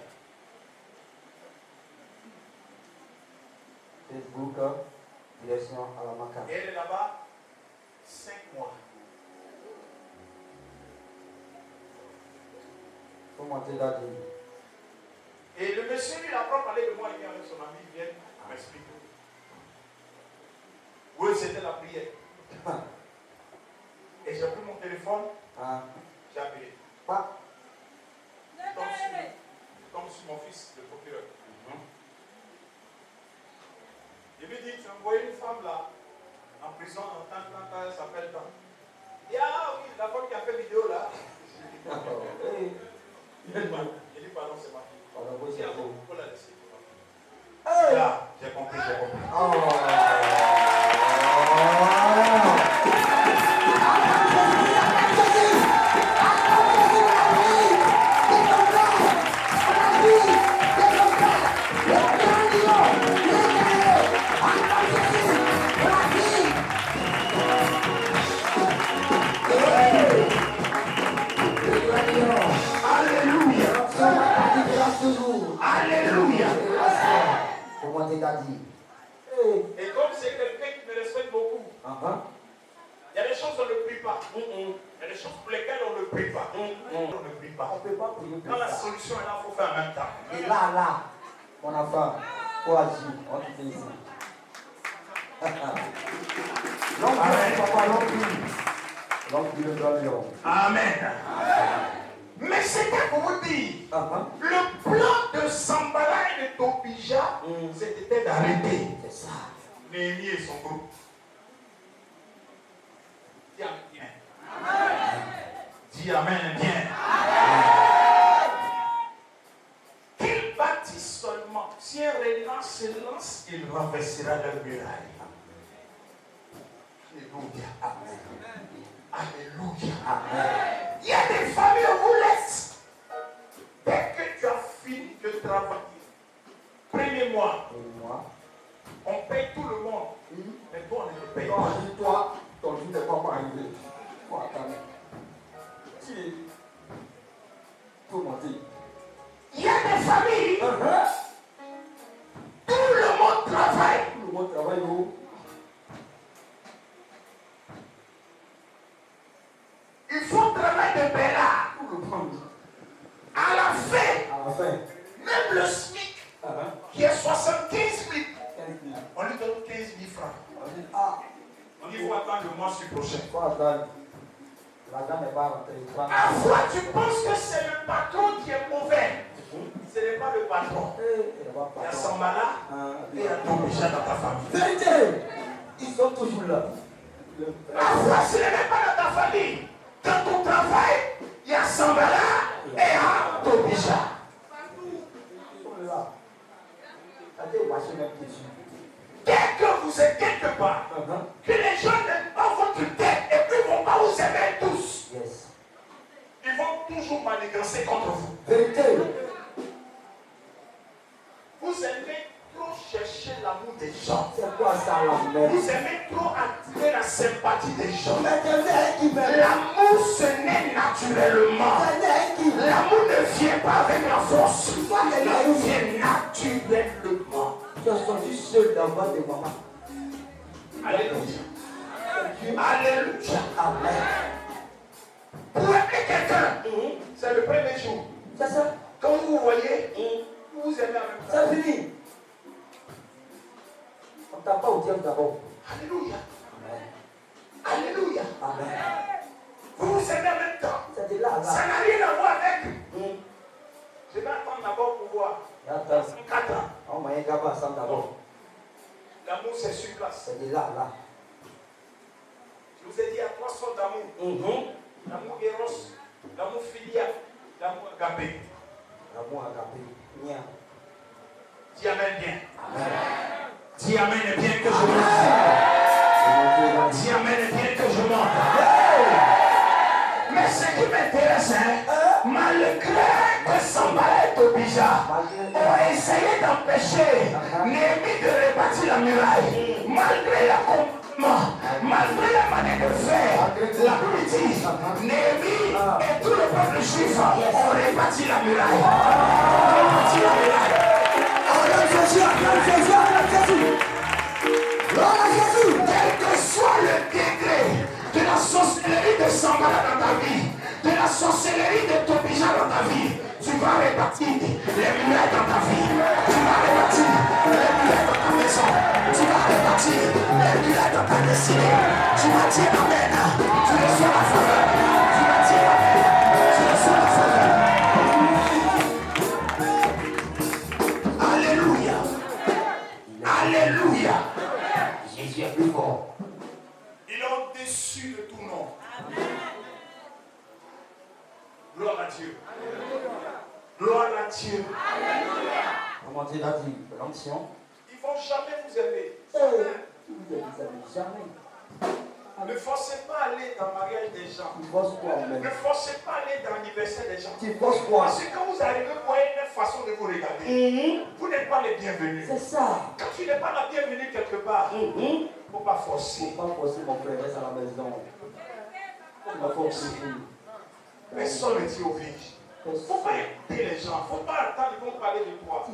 Facebook, direction à la macabre. Et elle est là-bas 5 mois. Comment t'es là dit? Et le monsieur, lui, il a pas parlé de moi, il vient avec son ami, il vient m'expliquer. Oui, c'était la prière. Et j'ai pris mon téléphone, j'ai appelé. Pas. Comme sur mon fils, le procureur. Je lui dis, tu as envoyé une femme là, en prison, en tant, elle s'appelle tant. Il dit, ah oui, la femme qui a fait vidéo là. Il dit, pardon, c'est ma fille. Il dit, ah bon, pourquoi la laisser? Là, j'ai compris. Alléluia. Comment t'es là dit? Et comme c'est quelqu'un qui me respecte beaucoup, il y a des choses qu'on ne prie pas. Il y a des choses pour lesquelles on ne prie pas. On ne prie pas. On ne peut pas prier pour Quand la ça. solution est là, il faut faire en même temps. Et là, mon enfant, faut agir. On te fait ici. Donc, il le doit lion. Amen. Mais c'était pour vous dire, le plan de Sambala et de Tobija, c'était d'arrêter. C'est ça. Néhémie et son groupe. Dis Amen bien. Dis Amen bien. Qu'ils bâtissent seulement. Si un régnant se lance, il renversera leur muraille. Alléluia. Amen. Alléluia. Amen. Il y a des familles où vous laissez. Dès que tu as fini de travailler. Premier mois, on paye tout le monde. Mais toi, on ne te paye Quand pas. on dit toi, ton jour n'est pas encore arrivé. Il faut attendre. Si tout le monde dit. Il y a des familles, tout le monde travaille. Tout le monde travaille où? Il faut travailler de Béla. Tout le monde. À la fin, À la fin. même le SMIC, qui est 75 000, on lui donne 15 000 francs. On dit, ah, On dit, il faut attendre le mois prochain. il faut attendre. L'argent n'est pas rentré. Parfois, tu penses que c'est le patron qui est mauvais. Ce n'est pas le patron. Il y a Sambala et il y a Tobija dans ta famille. Vérité! Ils sont toujours là. Parfois, ce n'est même pas dans ta famille. Dans ton travail, il y a Sambala et il y a Tobija. Ils sont là. Allez, voici même question. Dès que vous êtes quelque part, que les gens n'aiment pas votre tête et puis ne vont pas vous aimer tous, Yes. ils vont toujours manigancer contre vous. Vérité. Vous aimez trop chercher l'amour des gens. C'est quoi ça l'amour? Vous aimez trop attirer la sympathie des gens. Mais quelqu'un qui m'aime. L'amour se naît naturellement. L'amour ne vient pas avec la force. L'amour vient naturellement. Tu as sorti seul dans votre maman. Alléluia. Alléluia. Amen. Pour aimer quelqu'un, c'est le premier jour. C'est ça? Quand vous voyez, vous vous aimez avec ça. C'est fini. On ne t'a pas au diable d'abord. Alléluia. Amen. Alléluia. Amen. Vous vous aimez en même temps. C'est de là, là. Ça n'a rien à voir avec. Je vais attendre d'abord pour voir. Attends. 4 ans. On m'a dit qu'à ça d'abord. L'amour, c'est sur place. C'est de là, là. Je vous ai dit, il y a 3 sortes d'amour. L'amour éros, l'amour filial, l'amour agapé. L'amour agapé. Nia. Dis amen bien. Amen. Dis amen bien que je monte. Dis amen bien que je monte. Mais ce qui m'intéresse, malgré que Sambala et Tobija ont essayé d'empêcher Néhémie de rebâtir la muraille, malgré l'accompagnement, malgré la manière de faire, la politique, Néhémie et tout le peuple juif ont rebâti la muraille. Ont rebâti la muraille. Quel que soit le degré de la sorcellerie de Sambala dans ta vie, de la sorcellerie de Tobija dans ta vie, tu vas rebâtir les murailles dans ta vie. Tu vas rebâtir les murailles dans ta maison. Tu vas rebâtir les murailles dans ta destinée. Tu vas dire amen. Tu reçois la faveur. Tu vas dire amen. Tu reçois la faveur. Alléluia. Alléluia. Jésus est plus fort. Il est au-dessus de tout nom. Gloire à Dieu. Gloire à Dieu. Comment Dieu l'a dit? L'onction. Ils ne vont jamais vous aimer. Vous êtes jamais. Ne forcez pas à aller dans le mariage des gens. Tu forces quoi, même? Ne forcez pas à aller dans l'anniversaire des gens. Tu forces quoi? Parce que quand vous arrivez, vous voyez une façon de vous regarder. Vous n'êtes pas les bienvenus. C'est ça. Quand tu n'es pas la bienvenue quelque part, il ne faut pas forcer. Faut pas forcer mon frère, reste à la maison. Faut pas forcer. Personne ne dit aux vierges. Il ne faut pas écouter les gens. Il ne faut pas attendre qu'ils vont parler de toi.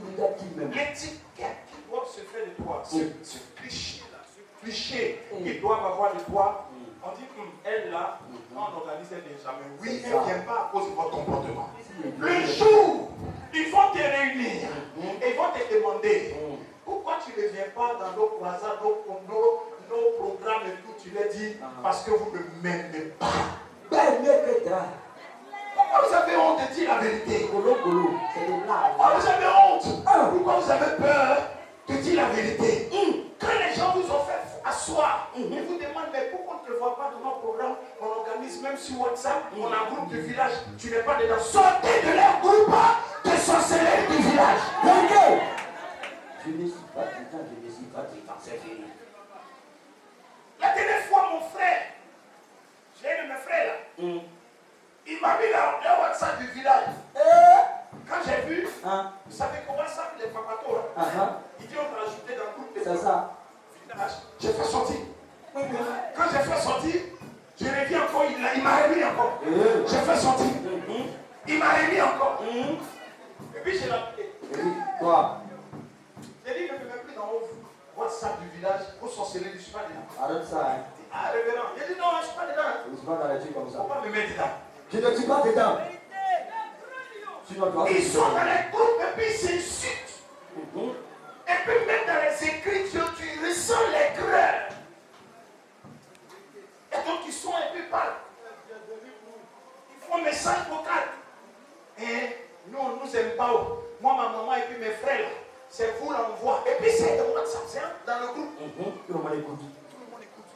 L'étiquette qui doit se faire de toi, ce cliché-là, ce cliché qu'ils doivent avoir de toi, on dit elle là, on organise des examens. Oui, elle ne vient pas à cause de votre comportement. Le jour, ils vont te réunir et ils vont te demander pourquoi tu ne viens pas dans nos croisades, nos programmes et tout. Tu leur dis parce que vous ne m'aimez pas. Pourquoi vous avez honte de dire la vérité? Pourquoi vous avez honte? Pourquoi vous avez peur de dire la vérité? Quand les gens vous ont fait asseoir, ils vous demandent mais pourquoi on ne te voit pas dans nos programmes? On organise même sur WhatsApp, on a un groupe du village, tu n'es pas dedans. Sortez de leur groupe de sorcellerie du village. Je ne suis pas dedans, je ne suis pas dedans, c'est fini. La dernière fois, mon frère, j'ai un de mes frères là, il m'a mis le WhatsApp du village. Quand j'ai vu, Vous savez que WhatsApp, les papatos, ils disent on t'a ajouté dans le groupe de C'est ça. village. J'ai fait sortir. Quand j'ai fait sortir, je reviens encore, il m'a remis encore. J'ai fait sortir. Il m'a remis encore. Et puis je l'ai appelé. Quoi? J'ai dit, ne me mets plus dans le WhatsApp du village pour sorceller, je ne suis pas dedans. Arrête ça, hein. Ah, révérend. J'ai dit non, je ne suis pas dedans. Je ne suis pas dans les trucs comme Il ne ça. faut pas me mettre dedans. Je ne suis pas dedans. Ils sont dans les groupes et puis ils s'insultent. Et puis même dans les écritures, tu ressens les grèves. Et donc ils sont un peu pâles. Ils font un message vocal. Et nous, on ne nous aime pas. Moi, ma maman et puis mes frères, là, c'est vous là, on voit. Et puis c'est dans WhatsApp, c'est dans le groupe. Tout le monde écoute. Tout le monde écoute.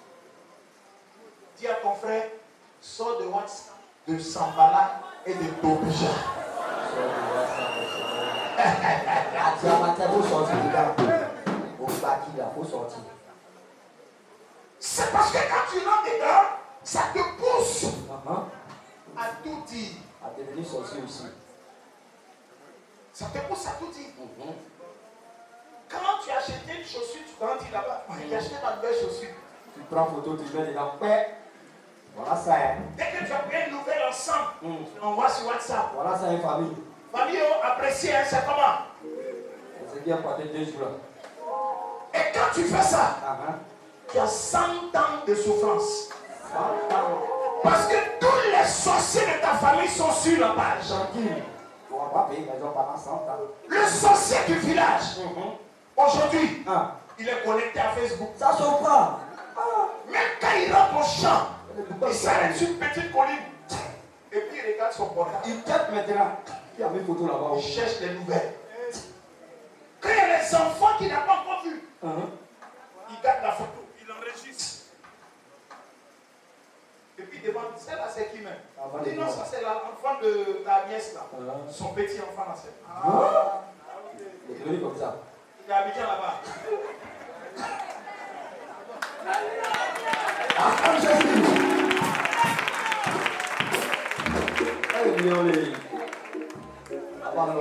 Dis à ton frère, sors de WhatsApp, de Sambala et de Tobija. Tu as matin, il faut sortir dedans. Au bâti là, il faut sortir. C'est parce que quand tu rentres dedans, ça te pousse à tout dire. À devenir sorcier aussi. Ça te pousse à tout dire. Quand tu as acheté une chaussure, tu grandis là-bas. J'ai acheté ma nouvelle chaussure. Tu prends photo, tu mets dedans. Ouais. Voilà ça, hein. Dès que tu as pris une nouvelle ensemble, tu l'envoies sur WhatsApp. Voilà ça, une famille. Famille, appréciez, hein, c'est comment? C'est bien parti 2 jours. Et quand tu fais ça, tu as 100 ans de souffrance. Parce que tous les sorciers de ta famille sont sur la page. Tranquille. On va pas payer maison pendant 100 ans. Le sorcier du village, aujourd'hui, il est connecté à Facebook. Ça chauffe pas. Même quand il rentre au champ, il s'arrête sur une petite colline. Et puis il regarde son portable. Il tête maintenant. Il y a mes photos là-bas. Il cherche des nouvelles. Quand il y a les enfants qu'il n'a pas encore vus, il garde la photo, il enregistre. Et puis il demande, celle-là c'est qui même? Il dit non, ça c'est l'enfant de ta nièce là. Son petit enfant là c'est. Il est devenu comme ça. Il est habité là-bas.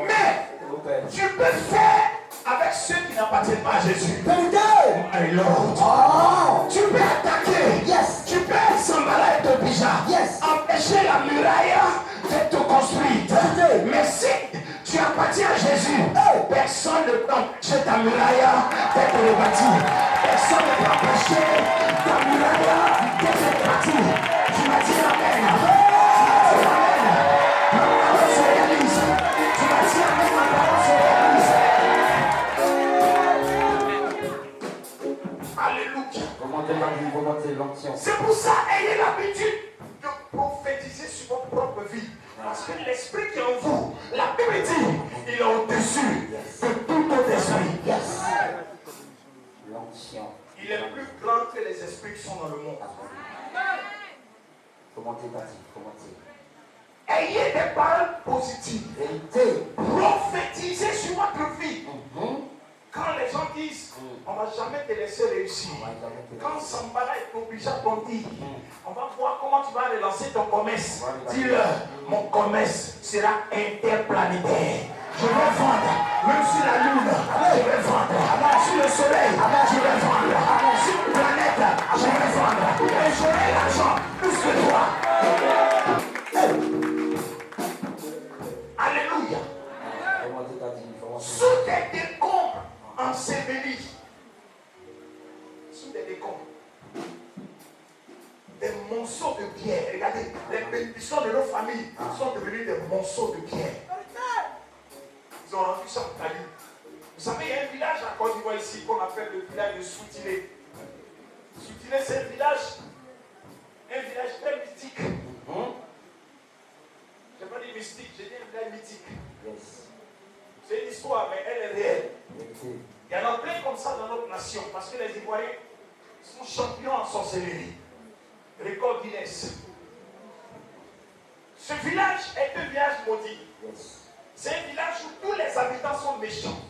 Mais tu peux faire avec ceux qui n'appartiennent pas à Jésus. My Lord. Tu peux attaquer. Yes. Tu peux s'emballer et te bija. Yes. Empêcher la muraille de te construire. Mais si tu appartiens à Jésus, personne ne peut empêcher ta muraille d'être rebâtie. Personne ne peut empêcher ta muraille d'être rebâtie. Tu m'as dit amen. Tu m'as dit amen. Ma parole se réalise. Tu m'as dit amen, ma parole se réalise. Alléluia. C'est pour ça, ayez l'habitude de prophétiser sur votre propre vie. Parce que l'esprit qui est en vous, la Bible dit, il est au-dessus de tout autre esprit. Yes. Il est plus grand que les esprits qui sont dans le monde. Ayez des paroles positives. Prophétisez sur votre vie. Quand les gens disent, on ne va jamais te laisser réussir. Quand Sambala est obligé à t'en dire, on va voir comment tu vas relancer ton commerce. Dis-leur, mon commerce sera interplanétaire. Je vais vendre, même sur la lune, je vais vendre. Sur le soleil, je vais vendre. Sur une planète, je vais vendre. Et j'aurai l'argent plus que toi. Alléluia. Sous des décombres ensevelis, sous des décombres, des monceaux de pierre. Regardez, les bénédictions de nos familles sont devenues des monceaux de pierre. Ils ont rendu ça en Italie. Vous savez, il y a un village à Côte d'Ivoire ici qu'on appelle le village de Soutiné. Soutiné, c'est un village très mythique. Je n'ai pas dit mystique, j'ai dit un village mythique. C'est une histoire, mais elle est réelle. Il y en a plein comme ça dans notre nation, parce que les Ivoiriens sont champions en sorcellerie. Record Guinness. Ce village est un village maudit. C'est un village où tous les habitants sont méchants.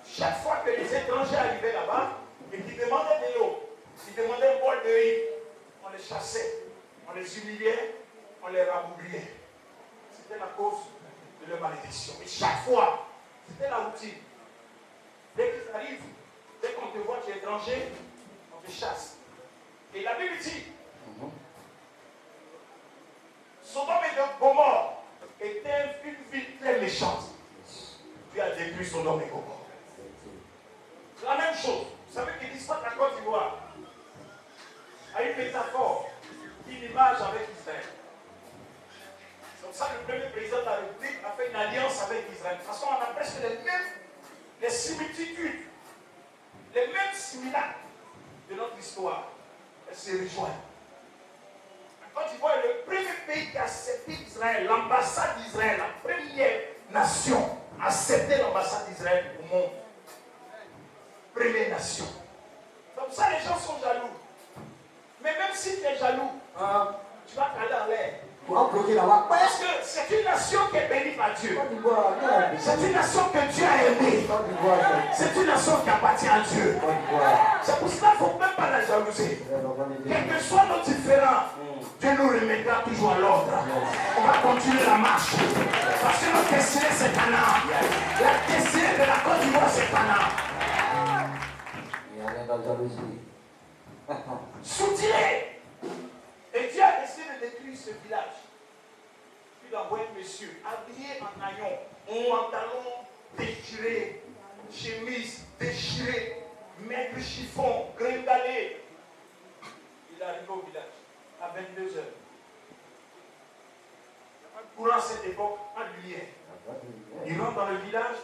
Chaque fois que les étrangers arrivaient là-bas et qu'ils demandaient de l'eau, ils demandaient un bol de riz, on les chassait, on les humiliait, on les rabouillait. C'était la cause de leur malédiction. Et chaque fois C'était la routine. Dès qu'ils arrivent, dès qu'on te voit, tu es étranger, on te chasse. Et la Bible dit, Sodome et Gomorrhe était une ville très méchante. Dieu a détruit Sodome et Gomorrhe. C'est la même chose. Vous savez que l'histoire de la Côte d'Ivoire a une métaphore, une image avec Israël. C'est comme ça que le premier président de la République a fait une alliance avec Israël. De toute façon, on a presque les similitudes, les mêmes similacres de notre histoire. Elles se rejoignent. La Côte d'Ivoire est le premier pays qui a accepté Israël, l'ambassade d'Israël, la première nation à accepter l'ambassade d'Israël au monde. Première nation. Comme ça, les gens sont jaloux. Mais même si tu es jaloux, tu vas caler en l'air. Parce que c'est une nation qui est bénie par Dieu. C'est une nation que Dieu a aimée. C'est une nation qui appartient à Dieu. C'est pour cela qu'il ne faut même pas la jalouser. Quel que soit nos différends, Dieu nous remettra toujours à l'ordre. On va continuer la marche. Parce que notre destinée, c'est Canaan. La destinée de la Côte d'Ivoire, c'est Canaan. Il n'y a rien dans la jalousie. Soutiré. Et Dieu a décidé de détruire ce village. Puis d'envoyer un monsieur habillé en haillons, pantalon déchiré, chemise déchirée, maigre chiffon, gringalé. Il est arrivé au village à 22h. Il n'y a pas de courant à cette époque, pas de lumière. Il rentre dans le village,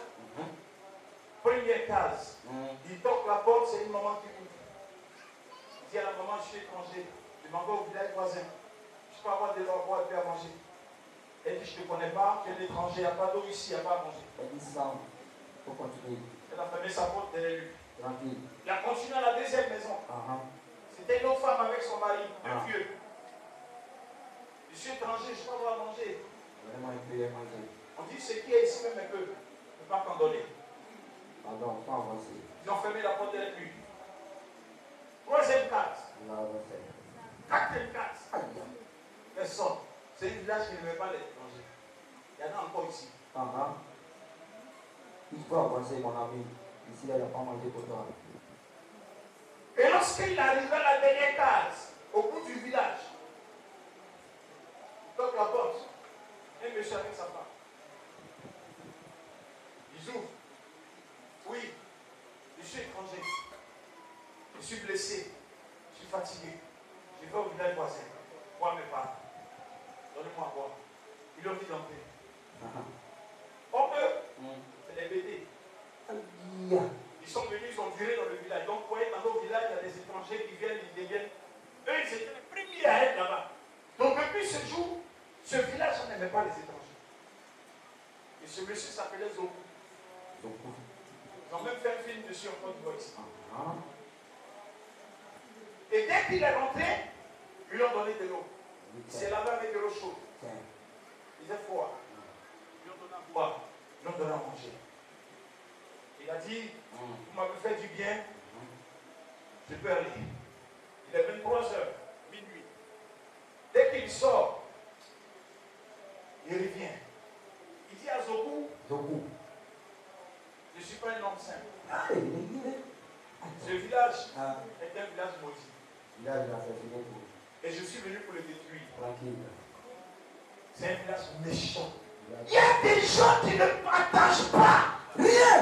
première case. Il toque la porte, c'est une maman qui ouvre. Il dit à la maman, je suis étranger. Je m'en vais au village voisin. Je peux avoir de l'eau à boire et à manger. Elle dit, je ne te connais pas, tu es l'étranger, il n'y a pas d'eau ici, il n'y a pas à manger. Elle dit ça, il faut continuer. Elle a fermé sa porte derrière lui. Tranquille. Il a continué à la deuxième maison. C'était une autre femme avec son mari, un vieux. Je suis étranger, je ne peux pas avoir à manger. Vraiment, il peut y manger. On dit, ce qui est ici même un peu, ne peut pas t'en donner. Pardon, pas avancer. Ils ont fermé la porte derrière lui. Troisième case. Quatrième case. Personne. C'est un village qui ne met pas les étrangers. Il y en a encore ici. Il faut avancer, mon ami. Ici, il n'y a pas mangé pour toi. Et lorsqu'il arrive à la dernière case, au bout du village, il toque la porte. Un monsieur avec sa femme. Ils ouvrent. Oui, je suis étranger. Je suis blessé. Je suis fatigué. Je vais au village voisin. Voir mes parents. Donnez-moi à boire. Ils leur dit d'entrer. Or eux, c'est des BD. Ils sont venus, ils ont duré dans le village. Donc, vous voyez, dans nos villages, il y a des étrangers qui viennent, ils deviennent. Eux, ils étaient les premiers à être là-bas. Donc, depuis ce jour, ce village n'aimait pas les étrangers. Et ce monsieur s'appelait Zoku. Ils ont même fait un film dessus en Côte d'Ivoire ici. Et dès qu'il est rentré, ils lui ont donné de l'eau. Il s'est lavé avec de l'eau chaude. Il faisait froid. Ils lui ont donné à boire. Ils lui ont donné à manger. Il a dit, vous m'avez fait du bien, je peux aller. Il est 23h, minuit. Dès qu'il sort, il revient. Il dit à Zoku, je ne suis pas un homme simple. Ce village est un village maudit. Et je suis venu pour le détruire. C'est un village méchant. Il y a des gens qui ne partagent pas rien.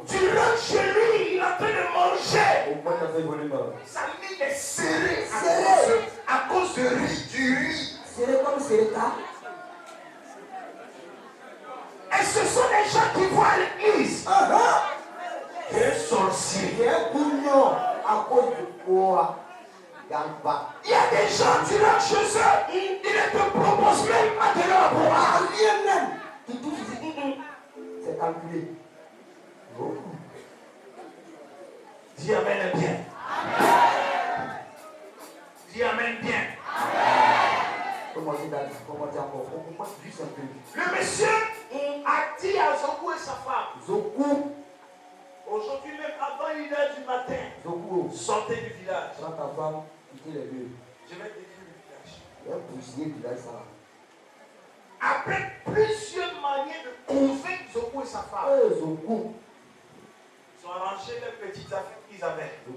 Tu rentres chez lui, il est en train de manger. Sa mine est serrée à cause de riz, du riz. Serré comme Sereka. Et ce sont les gens qui voient l'église. Un sorcier. Un bouillon à cause de quoi? Gamba. Il y a des gens, tu rentres chez eux, ils ne te proposent même pas de leur boire. Rien même. Qui touche ici. C'est calculé. Dis Amen bien. Dis Amen bien. Comment dire encore? Juste un peu. Le monsieur a dit à Zoku et sa femme. Zoku. Aujourd'hui même avant 1h du matin. Zoku. Sortez du village. Prends ta femme, quittez les lieux. Je vais détruire le village. Il y a un poussier du village ça. Après plusieurs manières de convaincre Zoku et sa femme. Ils ont arrangé les petites affaires qu'ils avaient. Le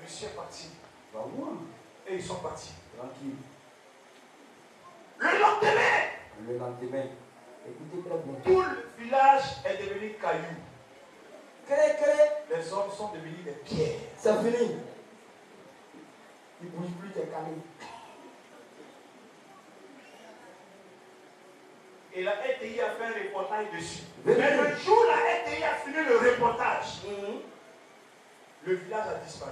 monsieur est parti. Et ils sont partis. Tranquille. Le lendemain, Écoutez très bien. tout le village est devenu caillou. Les hommes sont devenus des pierres. C'est fini. Il ne bouge plus, t'es calé. Et la RTI a fait un reportage dessus. Mais le jour où la RTI a fini le reportage, le village a disparu.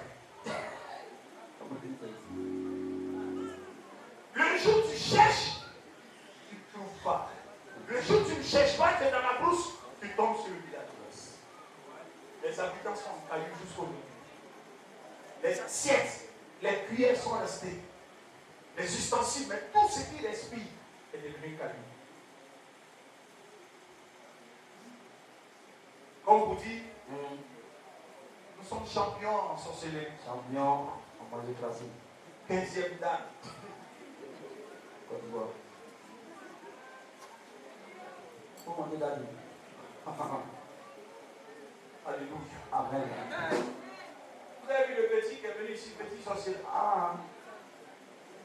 Le jour où tu cherches, tu ne trouves pas. Le jour où tu ne cherches pas, tu es dans la brousse, tu tombes sur le village. Les habitants sont en cailloux jusqu'au milieu. Les assiettes, les cuillères sont restées. Les ustensiles, mais tout ce qui respire est devenu caillou. Comme vous dites, nous sommes champions en sorcellerie. Champion en magie classique. 15e dame. Côte d'Ivoire. Comment on dit d'aller? Alléluia. Amen. Vous avez vu le petit qui est venu ici, petit sorcier.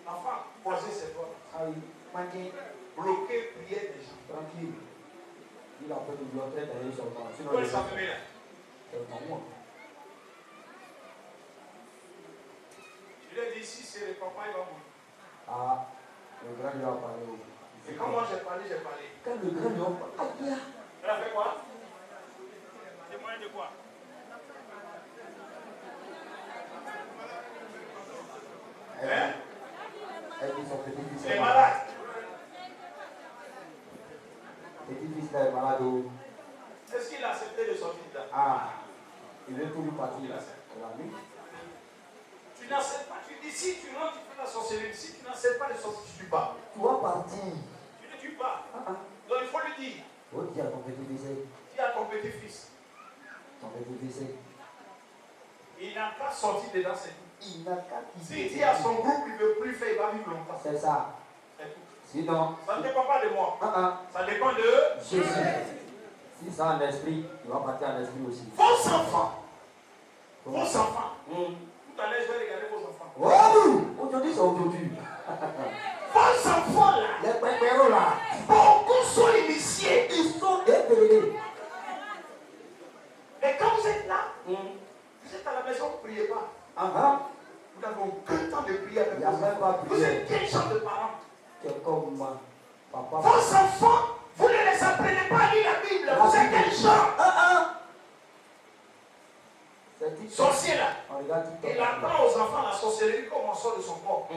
Enfin, croiser ses doigts. Bloquer, prier des gens. Tranquille. Il a fait du bloquer derrière son temps. Où est sa famille là? C'est le moi. Je lui ai dit ici, c'est le papa, il va mourir. Le grand lui a parlé. Et quand moi j'ai parlé, j'ai parlé. Quand le grand lui a parlé. Elle a fait quoi? Témoin de quoi? Elle dit son petit-fils est malade. Petit-fils là est malade. Est-ce qu'il a accepté de sortir de là? Il veut tout lui partir. La nuit. Tu n'acceptes pas. Tu dis si tu rentres, tu fais la sorcellerie. Si tu n'acceptes pas de sortir, tu tues pas. Tu vas partir. Tu ne tues pas. Donc il faut lui dire. Il faut dire à ton petit-fils. Dis à ton petit-fils. Ton petit-fils. Il n'a qu'à sortir dedans, c'est tout. Il n'a qu'à quitter. S'il dit à son groupe qu'il ne veut plus faire, il va vivre longtemps. C'est ça. C'est tout. Sinon. Ça ne dépend pas de moi. Ça dépend de Jésus. Si c'est un esprit, il va partir en esprit aussi. Vos enfants. Vos enfants. Tout à l'heure, je vais regarder vos enfants. Aujourd'hui, c'est aujourd'hui. Vos enfants là. Les préparos là. Beaucoup sont initiés. Ils sont éveillés. Et quand vous êtes là, vous êtes à la maison, vous ne priez pas. Vous n'avez aucun temps de prier avec vos enfants. Vous êtes quel genre de parents? Comme papa. Vos enfants, vous ne les apprenez pas à lire la Bible. Vous êtes quel genre? Sorcier là. Il apprend aux enfants la sorcellerie, comment on sort de son corps.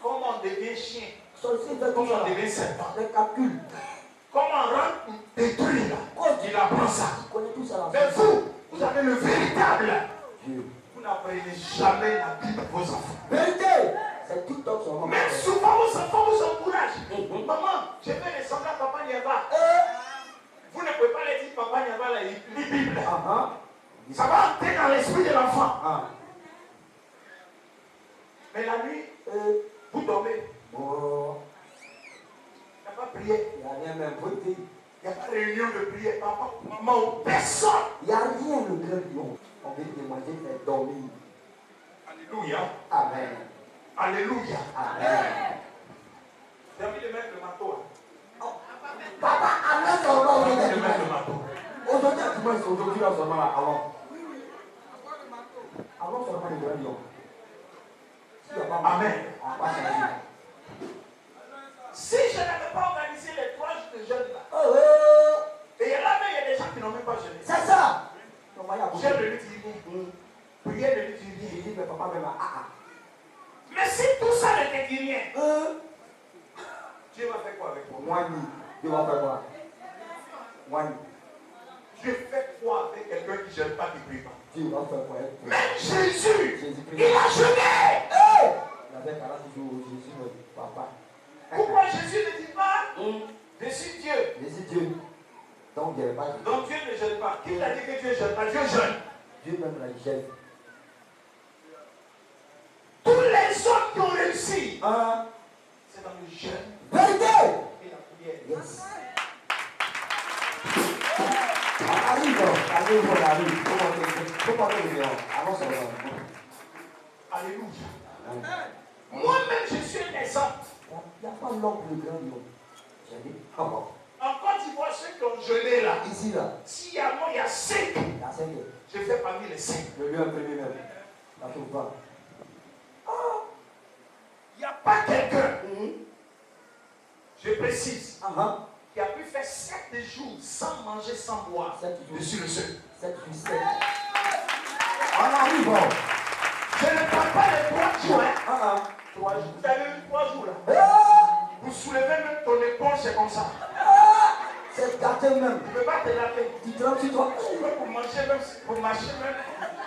Comment on devient chien. Comment on devient serpent. Les calculs. Comment rendre ou détruire là. Il apprend ça. Mais vous avez le véritable Dieu. Vous n'apprenez jamais la Bible à vos enfants. Vérité. C'est TikTok seulement. Mais souvent vos enfants vous encouragent. Maman, je vais descendre à Papa Niava. Vous ne pouvez pas les dire Papa Niava la Bible. Ça va entrer dans l'esprit de l'enfant. Mais la nuit, vous dormez. Il n'y a pas prié. Il n'y a rien même voté. Il n'y a pas de réunion de prière. Papa, maman, personne. Il n'y a rien le grand lion. On veut demander de dormir. Alléluia. Amen. Alléluia. Amen. J'ai envie de mettre le marteau. Papa, Amen. J'ai envie de mettre le marteau. Aujourd'hui, là, seulement là, avant. Avant seulement le grand lion. Amen. Amen. Si je n'avais pas organisé les 3 jours de jeûne là, et là même il y a des gens qui n'ont même pas jeûné. C'est ça. Jeûne ne lui dit rien. Prière ne lui dit rien. Il dit, mais papa, même Mais si tout ça ne te dit rien, Dieu va faire quoi avec toi? Moi, Dieu va faire quoi? Moi, Dieu fait quoi avec quelqu'un qui ne jeûne pas, qui ne prie pas? Dieu va faire quoi? Même Jésus, il a jeûné. Il avait 40 jours, Jésus, papa. Pourquoi Jésus ne dit pas je suis Dieu? Je suis Dieu. Donc, il n'y avait pas de... Donc Dieu ne jeûne pas. Qui t'a dit que Dieu ne jeûne pas? Dieu jeûne. Dieu même la gêne. Tous les hommes qui ont réussi, C'est dans le jeûne Vérité. et la prière. Yes. On arrive. Comment on est avant ça. Alléluia. Moi-même, je suis un exemple. Il n'y a pas l'homme plus grand du monde. J'ai dit, comment? En Côte d'Ivoire, ceux qui ont jeûné là, Ici, là. s'il y a moi, il y a 5. La 5. Je fais parmi les 5. Le lieu imprimé même. La trouve pas. Il n'y a pas quelqu'un, je précise, qui a pu faire 7 jours sans manger, sans boire. 7 jours. Je suis le seul. 7 jours, 7. On arrive. Je ne parle pas des 3 jours. 3 jours. Vous avez eu 3 jours là. Vous soulevez même ton épaule, c'est comme ça. C'est gâté même. Tu ne peux pas te laver. Tu trembles sur toi. Pour manger même, pour marcher même,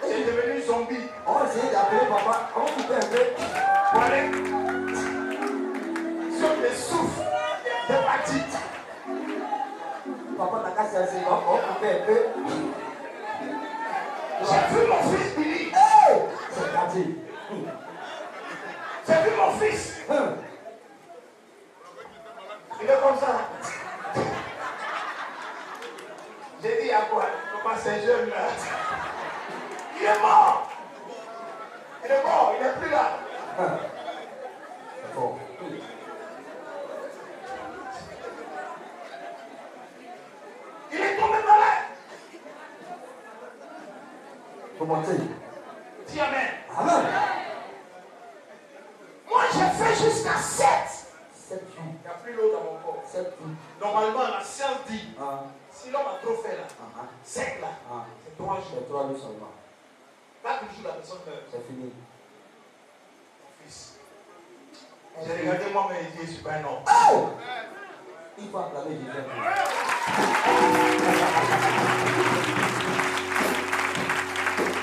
c'est devenu zombie. On va essayer d'appeler papa. On va couper un peu. Voilà. Sur des souffles, des bâtites. Papa n'a qu'à chercher. On va couper un peu. J'ai vu mon fils Billy. C'est gâté. J'ai vu mon fils. Il est comme ça. J'ai dit à quoi? Comment c'est jeune là? Il est mort. Il est mort, il n'est plus là. C'est bon. Il est tombé malade. Comment tu dis? Dis amen. Amen. Moi j'ai fait jusqu'à 7. 7 jours. Il n'y a plus l'eau dans mon corps. 7 jours. Normalement la science dit, Ah. si l'homme a trop fait là, 7 là, c'est 3 jours. C'est 3 jours seulement. 4 jours la personne meurt. C'est fini. Mon fils. J'ai regardé moi mes yeux, je ne suis pas un homme. Oh! Il faut acclamer Jésus.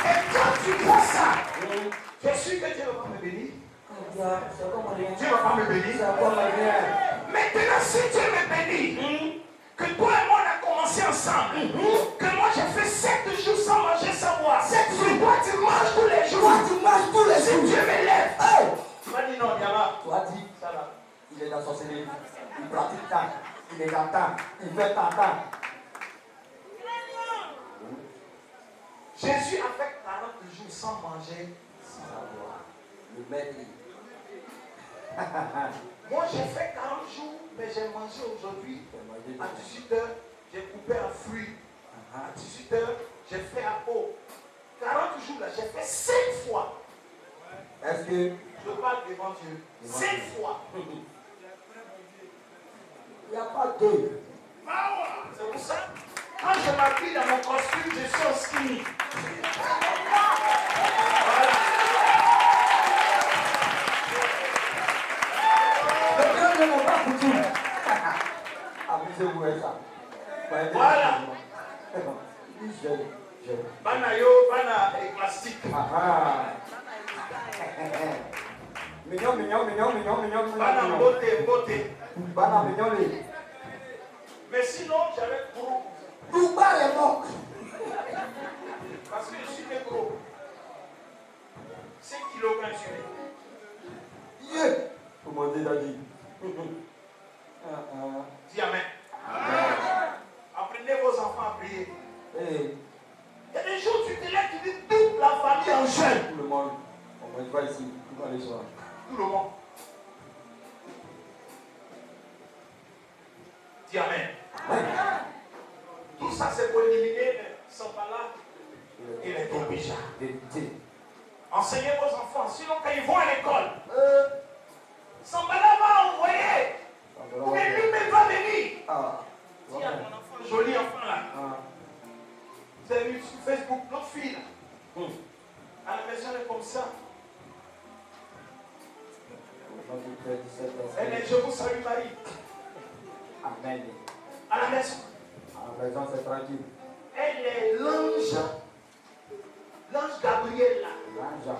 Et quand tu vois ça, je suis que Dieu ne va pas me bénir. Dieu ne va pas me bénir. Maintenant, si Dieu me bénit, que toi et moi on a commencé ensemble, que moi j'ai fait 7 jours sans manger, sans boire. 7 jours, toi tu manges tous les jours. Toi, tu manges tous les Si jours. Dieu me lève, tu vas dire non, Yama. Tu as dit, Ça va. il est dans son sorcellerie. Il pratique tant. Il est dans tant. Il fait tant. Jésus a fait 40 jours sans manger, sans boire. Le maître. Moi j'ai fait 40 jours, mais j'ai mangé aujourd'hui. À 18h, j'ai coupé un fruit. À 18h, j'ai fait à eau. 40 jours là, j'ai fait 5 fois. Est-ce que Je parle devant Dieu. 5 fois. il n'y a pas deux? C'est pour ça, quand je m'habille dans mon costume, je suis en skinny. Voilà. Le grand ne m'a pas foutu. Amusez-vous avec ça. Voilà. Je. Bana yo, bana et plastique. Mignon. Bana beauté. Bana mignon. Mais sinon, j'avais gros. Tout bas est mort. Parce que je suis des gros. 5 kilos quand je suis. Yeah. Comment dire, Daddy? Dis amen. Apprenez vos enfants à prier. Hey. Il y a des jours où tu te lèves, tu dis toute la famille en jeûne. Tout le monde. On va ici. Tout va les soirs. Tout le monde. Dis amen. Tout ça c'est pour éliminer Sambala et les Tombija. Enseignez vos enfants, sinon quand ils vont à l'école, Sambala va envoyer. Ou bien lui-même va venir. Dis à mon enfant, joli enfant là. Vous avez vu sur Facebook notre fille là. À la maison elle est comme ça. Elle est, je vous salue Marie. Amen. À la maison. À la maison, c'est tranquille. Elle est l'ange Gabriel là. L'ange.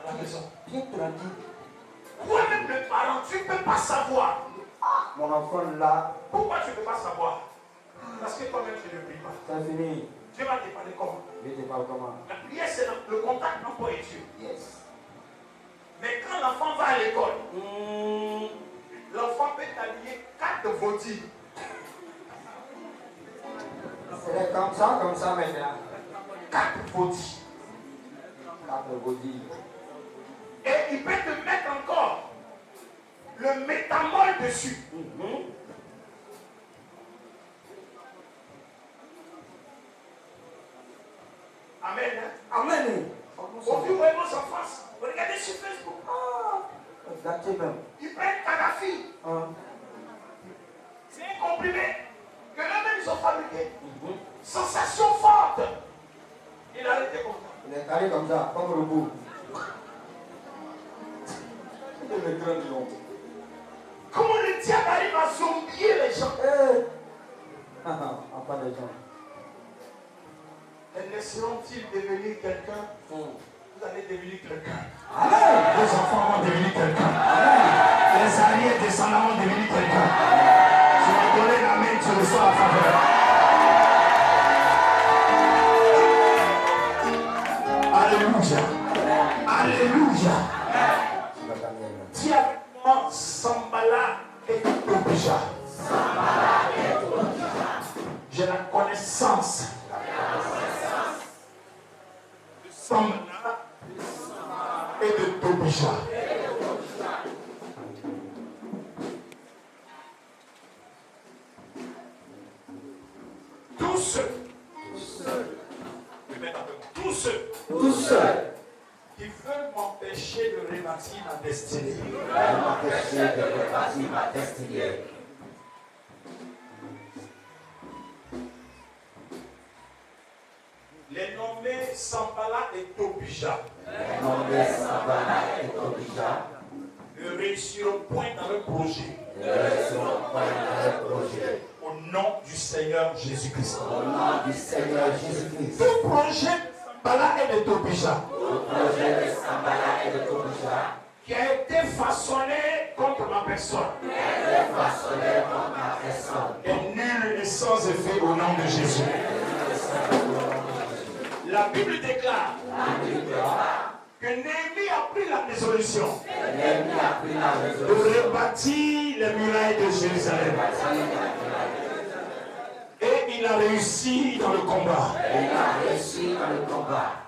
À la maison. Bien tranquille. Toi-même le parent, tu ne peux pas savoir. Mon enfant là. Pourquoi tu ne peux pas savoir? Parce que toi-même tu ne pries pas. C'est fini. Dieu va te parler comment? Je te parle comment? La prière c'est le contact entre toi et Dieu. Yes. Mais quand l'enfant va à l'école, l'enfant peut t'habiller 4 vaudis. C'est comme ça maintenant. 4 vaudis. 4 vaudis. Et il peut te mettre encore le métamol dessus. Amen. Hein? Amen. Au vu vraiment en face, regardez sur Facebook. Regardez même. Ils prennent Kadhafi. C'est un comprimé que eux-mêmes ils ont fabriqué. Sensation forte. Il a arrêté comme ça. Il est carré comme ça, comme le bout. C'est le grand lion. Comment le diable arrive à zombier les gens? Enfin les gens. Et laisseront-ils devenir quelqu'un? Vous allez devenir quelqu'un. Amen. Vos enfants vont devenir quelqu'un. Les alliés descendants vont devenir quelqu'un. Tu vas donner la main, tu reçois la faveur. Alléluia. Alléluia. Dis avec moi, Sambala et Tobija. J'ai la connaissance. De Sambala et de Tobija. Tous ceux qui veulent m'empêcher de rebâtir ma destinée. Les nommés Sambala et Tobija ne réussiront point dans le projet. Au nom du Seigneur Jésus-Christ. Tout projet Sambala et de Tobija qui a été façonné contre ma personne est nul et sans effet au nom de Jésus. La Bible déclare que Néhémie a pris la résolution de rebâtir les murailles de Jérusalem. Et il a réussi dans le combat.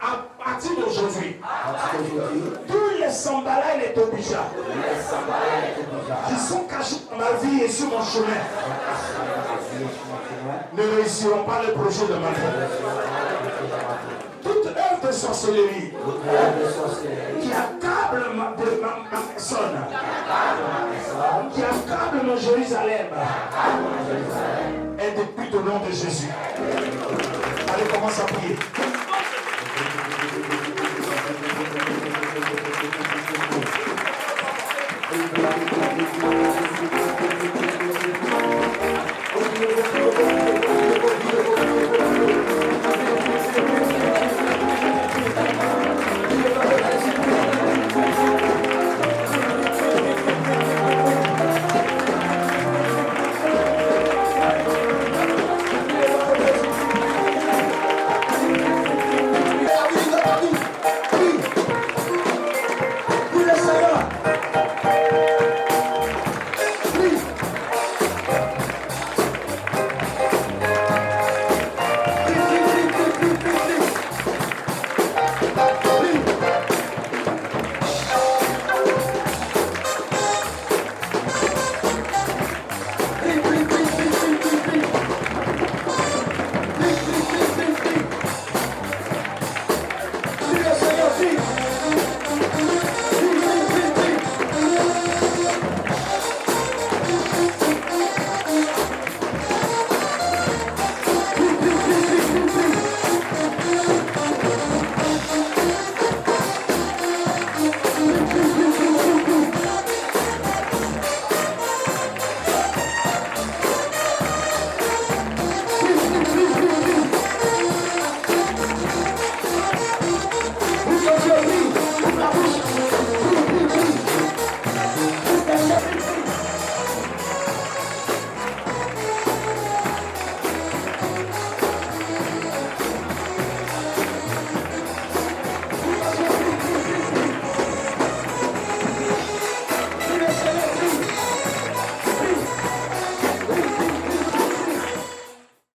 À partir d'aujourd'hui, tous les Sambala et les Tobija qui sont cachés dans ma vie et sur mon chemin ne réussiront pas le projet de ma vie. Toute œuvre de sorcellerie qui accable ma personne, qui accable mon Jérusalem, est depuis au nom de Jésus. Allez, commence à prier.